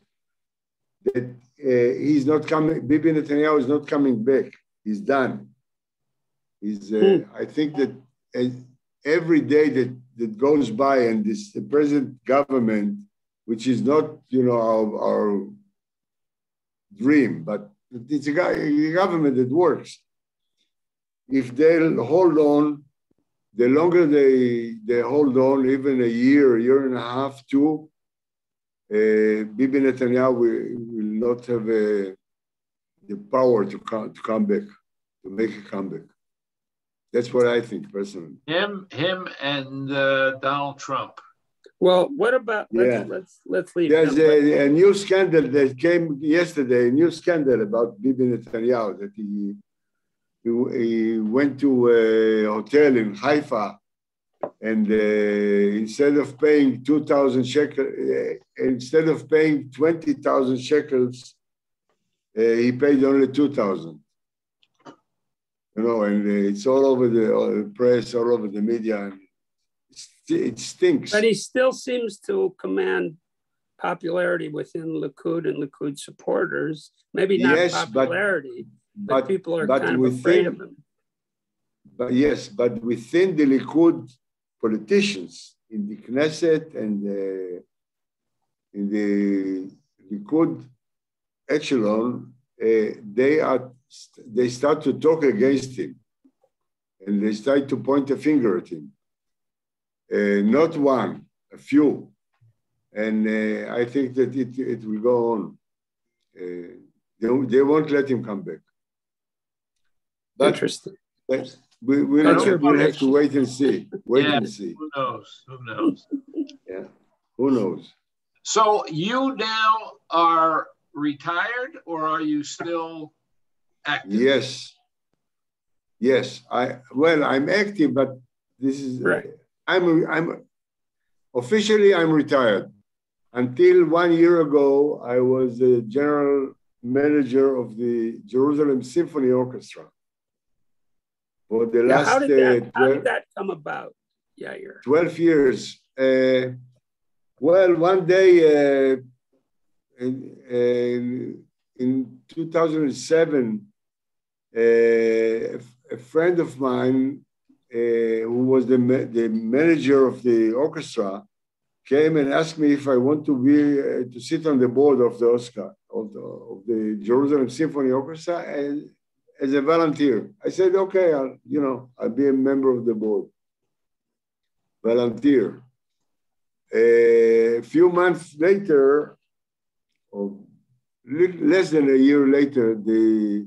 [SPEAKER 3] that he's not coming. Bibi Netanyahu is not coming back. He's done. I think that every day that goes by, and the present government, which is not, our dream, but it's a government that works. If they'll hold on, the longer they hold on, even a year and a half, 2, Bibi Netanyahu will not have the power to come back, to make a comeback. That's what I think personally.
[SPEAKER 2] Him and Donald Trump.
[SPEAKER 1] Well, what about, let's leave.
[SPEAKER 3] There's a new scandal that came yesterday, a new scandal about Bibi Netanyahu, that he went to a hotel in Haifa, and instead of paying 2,000 shekels, instead of paying 20,000 shekels, he paid only 2,000. And it's all over the press, all over the media, and it stinks.
[SPEAKER 1] But he still seems to command popularity within Likud and Likud supporters. Maybe not popularity, but people are kind of afraid of him.
[SPEAKER 3] But but within the Likud politicians, in the Knesset and in the Likud echelon, they start to talk against him, and they start to point a finger at him. Not one, a few. And I think that it will go on. They won't let him come back. But
[SPEAKER 1] interesting.
[SPEAKER 3] We'll have to wait and see. And see.
[SPEAKER 2] Who knows? Who knows?
[SPEAKER 3] Yeah, who knows?
[SPEAKER 2] So you now are retired, or are you still active?
[SPEAKER 3] Yes. I'm active, but this is
[SPEAKER 1] right.
[SPEAKER 3] I'm officially retired. Until 1 year ago, I was the general manager of the Jerusalem Symphony Orchestra. For the last
[SPEAKER 1] how did that come about, Yair?
[SPEAKER 3] 12 years. One day in 2007, a friend of mine who was the manager of the orchestra came and asked me if I want to sit on the board of the of the Jerusalem Symphony Orchestra and as a volunteer. I said, okay, I'll be a member of the board. Volunteer. A few months later, or less than a year later, the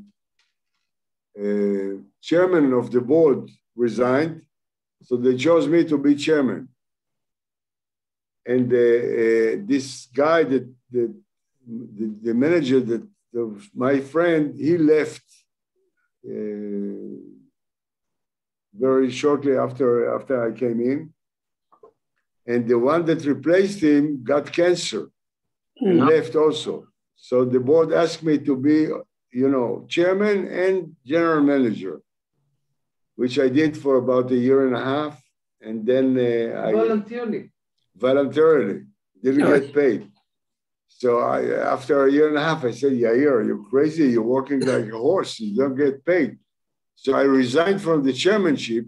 [SPEAKER 3] chairman of the board resigned, so they chose me to be chairman. And this guy, the manager, my friend, he left very shortly after I came in, and the one that replaced him got cancer and left also. So the board asked me to be, chairman and general manager, which I did for about a year and a half, and then voluntarily didn't get paid. So after a year and a half, I said, Yair, you're crazy. You're working like a horse. You don't get paid. So I resigned from the chairmanship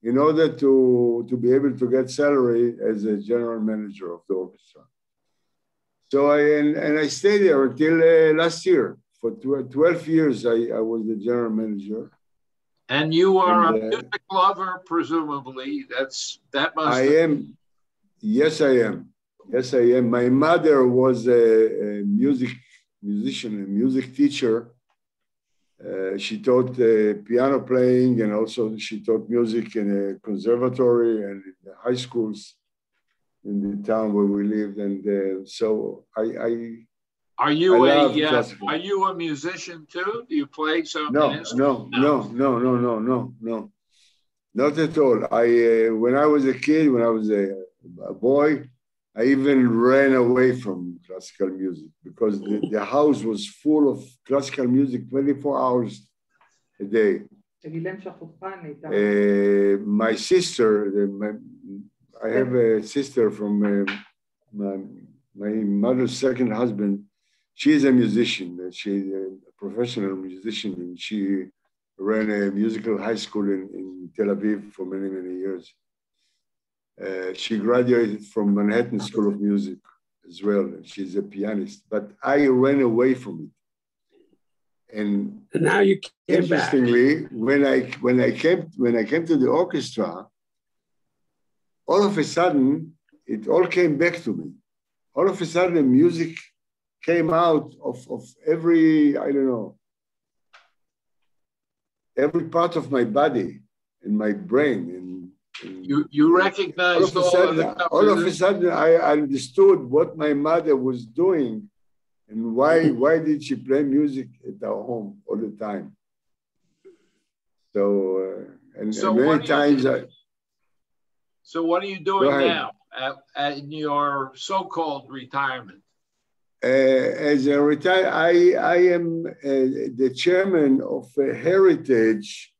[SPEAKER 3] in order to be able to get salary as a general manager of the orchestra. So I stayed there until last year. For 12 years, I was the general manager.
[SPEAKER 2] And you are a music lover, presumably. That must.
[SPEAKER 3] I am. Yes, I am. Yes, I am. My mother was a musician, a music teacher She taught piano playing, and also she taught music in a conservatory and in the high schools in the town where we lived. And so
[SPEAKER 2] Are you
[SPEAKER 3] I love classical.
[SPEAKER 2] are you a musician too? Do you play some
[SPEAKER 3] No,
[SPEAKER 2] instrument?
[SPEAKER 3] no, not at all. When I was a kid, when I was a boy, I even ran away from classical music because the house was full of classical music 24 hours a day. My sister, I have a sister from my mother's second husband. She is a musician. She's a professional musician, and she ran a musical high school in Tel Aviv for many, many years. She graduated from Manhattan School of Music as well. She's a pianist, but I ran away from it. And
[SPEAKER 1] now you came
[SPEAKER 3] interestingly,
[SPEAKER 1] back.
[SPEAKER 3] when I came to the orchestra, all of a sudden it all came back to me. All of a sudden, the music came out of every, I don't know, every part of my body and my brain. And
[SPEAKER 2] you recognized
[SPEAKER 3] all of a sudden I understood what my mother was doing and why did she play music at our home all the time. So many times
[SPEAKER 2] so what are you doing now in your so-called retirement?
[SPEAKER 3] As a retired, I am the chairman of a heritage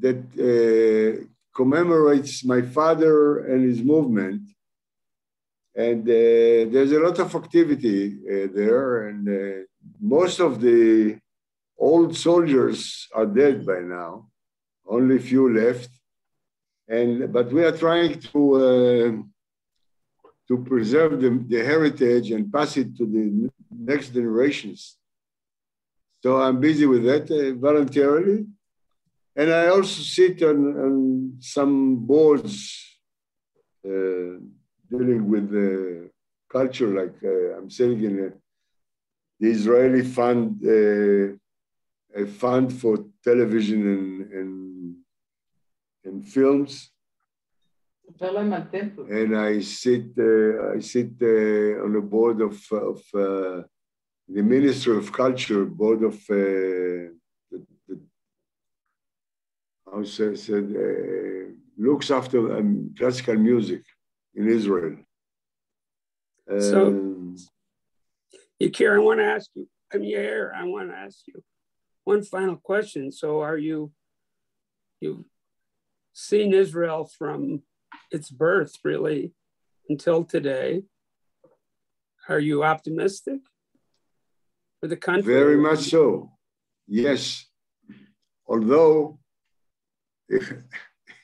[SPEAKER 3] that commemorates my father and his movement. And there's a lot of activity there, and most of the old soldiers are dead by now, only few left. But we are trying to preserve the heritage and pass it to the next generations. So I'm busy with that voluntarily. And I also sit on some boards dealing with culture, like I'm sitting in the Israeli fund, a fund for television and films. And I sit on the board of the Ministry of Culture, board of looks after classical music in Israel.
[SPEAKER 1] So, Yair, I want to ask you. I want to ask you one final question. So, you've seen Israel from its birth, really, until today. Are you optimistic for the country?
[SPEAKER 3] Very much so. Yes. Although,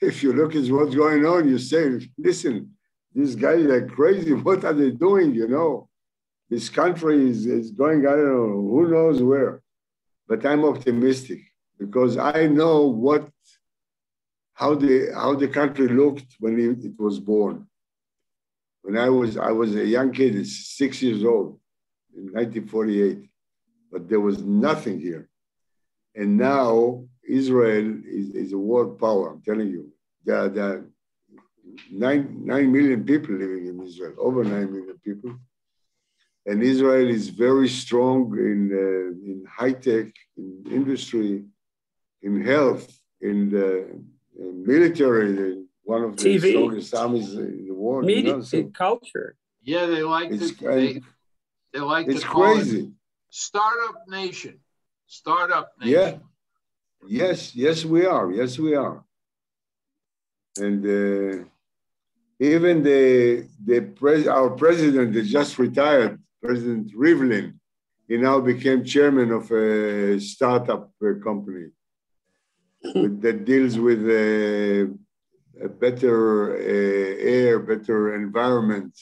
[SPEAKER 3] if you look at what's going on, you say, listen, these guys are crazy. What are they doing? You know, this country is going, I don't know, who knows where. But I'm optimistic because I know how the country looked when it was born. When I was a young kid, 6 years old in 1948, but there was nothing here. And now Israel is a world power, I'm telling you. There are 9 million people living in Israel, over 9 million people. And Israel is very strong in high tech, in industry, in health, in the military, one of the strongest armies in the world.
[SPEAKER 1] Media, culture.
[SPEAKER 2] Yeah, they like
[SPEAKER 3] it's crazy.
[SPEAKER 2] Startup nation. Startup nation.
[SPEAKER 3] Yeah. Yes, we are. Yes, we are. And even our president that just retired, President Rivlin, he now became chairman of a startup company that deals with a better air, better environment.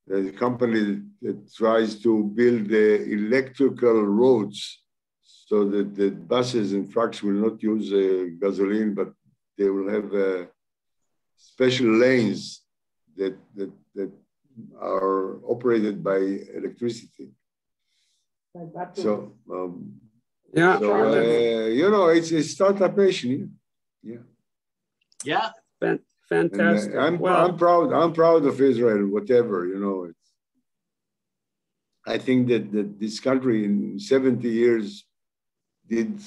[SPEAKER 3] There's a company that tries to build electrical roads so that the buses and trucks will not use gasoline, but they will have special lanes that are operated by electricity. So,
[SPEAKER 1] yeah.
[SPEAKER 3] So, it's startup nation.
[SPEAKER 2] Yeah.
[SPEAKER 1] Fantastic.
[SPEAKER 3] And I'm proud of Israel, whatever. I think that this country in 70 years did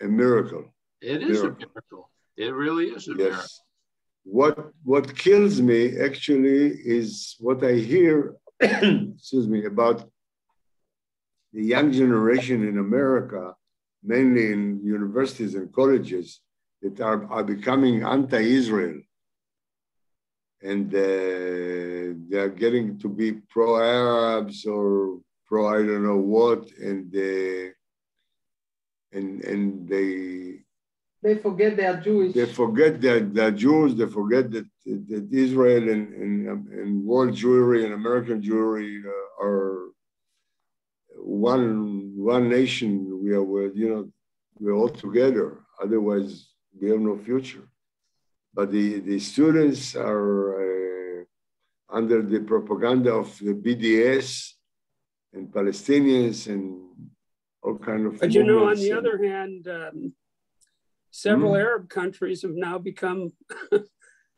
[SPEAKER 3] a miracle.
[SPEAKER 2] It is a miracle. It really is a miracle.
[SPEAKER 3] Yes. What kills me actually is what I hear, excuse me, about the young generation in America, mainly in universities and colleges, that are becoming anti-Israel. And they are getting to be pro-Arabs or pro I don't know what, and
[SPEAKER 4] they forget they are Jewish.
[SPEAKER 3] They forget that they're Jews. They forget that Israel and world Jewry and American Jewry are one nation. We're all together. Otherwise, we have no future. But the students are under the propaganda of the BDS and Palestinians and all kind of.
[SPEAKER 1] But on the other hand, several Arab countries have now become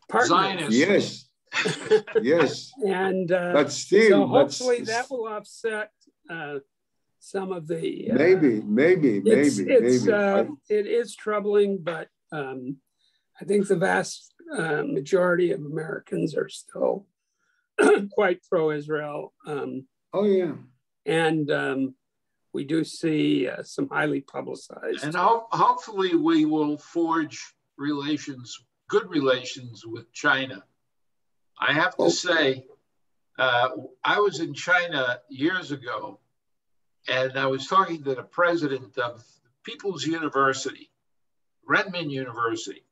[SPEAKER 1] partners.
[SPEAKER 2] Zionists.
[SPEAKER 3] Yes, yes.
[SPEAKER 1] And
[SPEAKER 3] but still,
[SPEAKER 1] so hopefully that will offset some of the.
[SPEAKER 3] Maybe.
[SPEAKER 1] It is troubling, but I think the vast majority of Americans are still quite pro-Israel.
[SPEAKER 3] Oh yeah.
[SPEAKER 1] And we do see some highly publicized.
[SPEAKER 2] And hopefully we will forge good relations with China. I have to say, I was in China years ago, and I was talking to the president of People's University, Renmin University.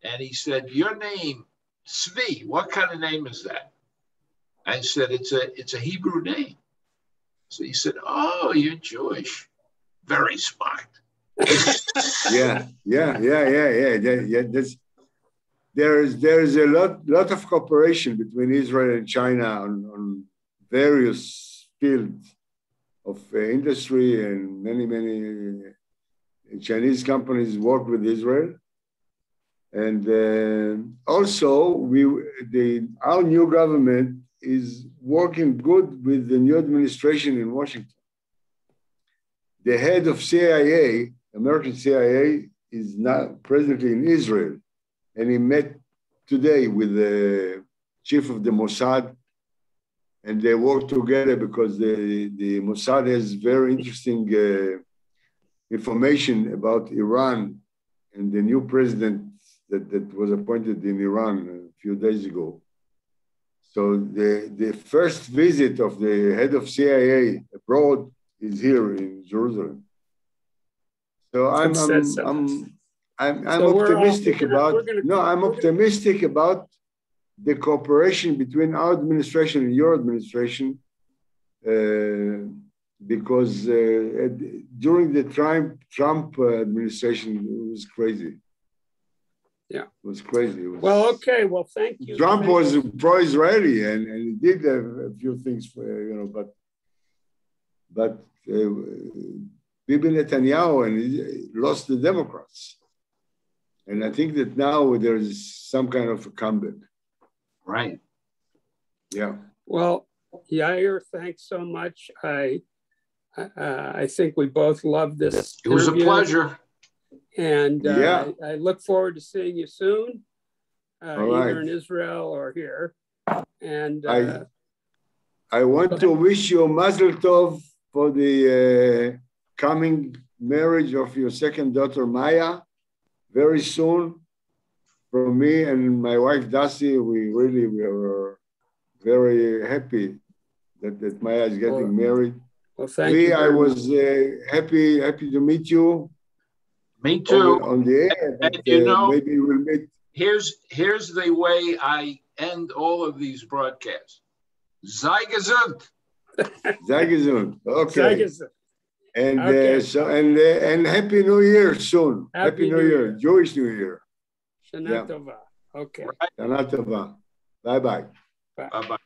[SPEAKER 2] And he said, "Your name, Svi, what kind of name is that?" I said, it's a Hebrew name. So he said, "Oh, you're Jewish. Very smart."
[SPEAKER 3] Yeah. There's a lot of cooperation between Israel and China on various fields of industry, and many Chinese companies work with Israel. And also, our new government is working good with the new administration in Washington. The head of CIA, American CIA, is now presently in Israel, and he met today with the chief of the Mossad, and they work together because the Mossad has very interesting information about Iran and the new president that was appointed in Iran a few days ago. So the first visit of the head of CIA abroad is here in Jerusalem. So I'm optimistic I'm optimistic about the cooperation between our administration and your administration, because during the Trump administration, it was crazy.
[SPEAKER 1] Yeah,
[SPEAKER 3] it was crazy.
[SPEAKER 1] Well, thank you.
[SPEAKER 3] Trump was pro-Israeli, and he did a few things, but Bibi Netanyahu, and he lost the Democrats. And I think that now there's some kind of a comeback.
[SPEAKER 2] Right.
[SPEAKER 3] Yeah.
[SPEAKER 1] Well, Yair, thanks so much. I think we both loved this.
[SPEAKER 2] It was a pleasure.
[SPEAKER 1] And I look forward to seeing you soon, either in Israel or here. And
[SPEAKER 3] I want to wish you Mazel Tov for the coming marriage of your second daughter, Maya, very soon. From me and my wife, Dasi, we are very happy that Maya is getting married.
[SPEAKER 1] Well, thank you.
[SPEAKER 3] I was happy to meet you.
[SPEAKER 2] Me too.
[SPEAKER 3] On the air, but, maybe we'll meet.
[SPEAKER 2] Here's the way I end all of these broadcasts. Sei gesund.
[SPEAKER 3] Sei gesund. Okay.
[SPEAKER 1] Sei gesund.
[SPEAKER 3] And and Happy New Year soon. Happy New Year. Jewish New Year.
[SPEAKER 1] Shana Tova. Okay.
[SPEAKER 3] Shana Tova. Bye-bye.
[SPEAKER 2] Bye-bye.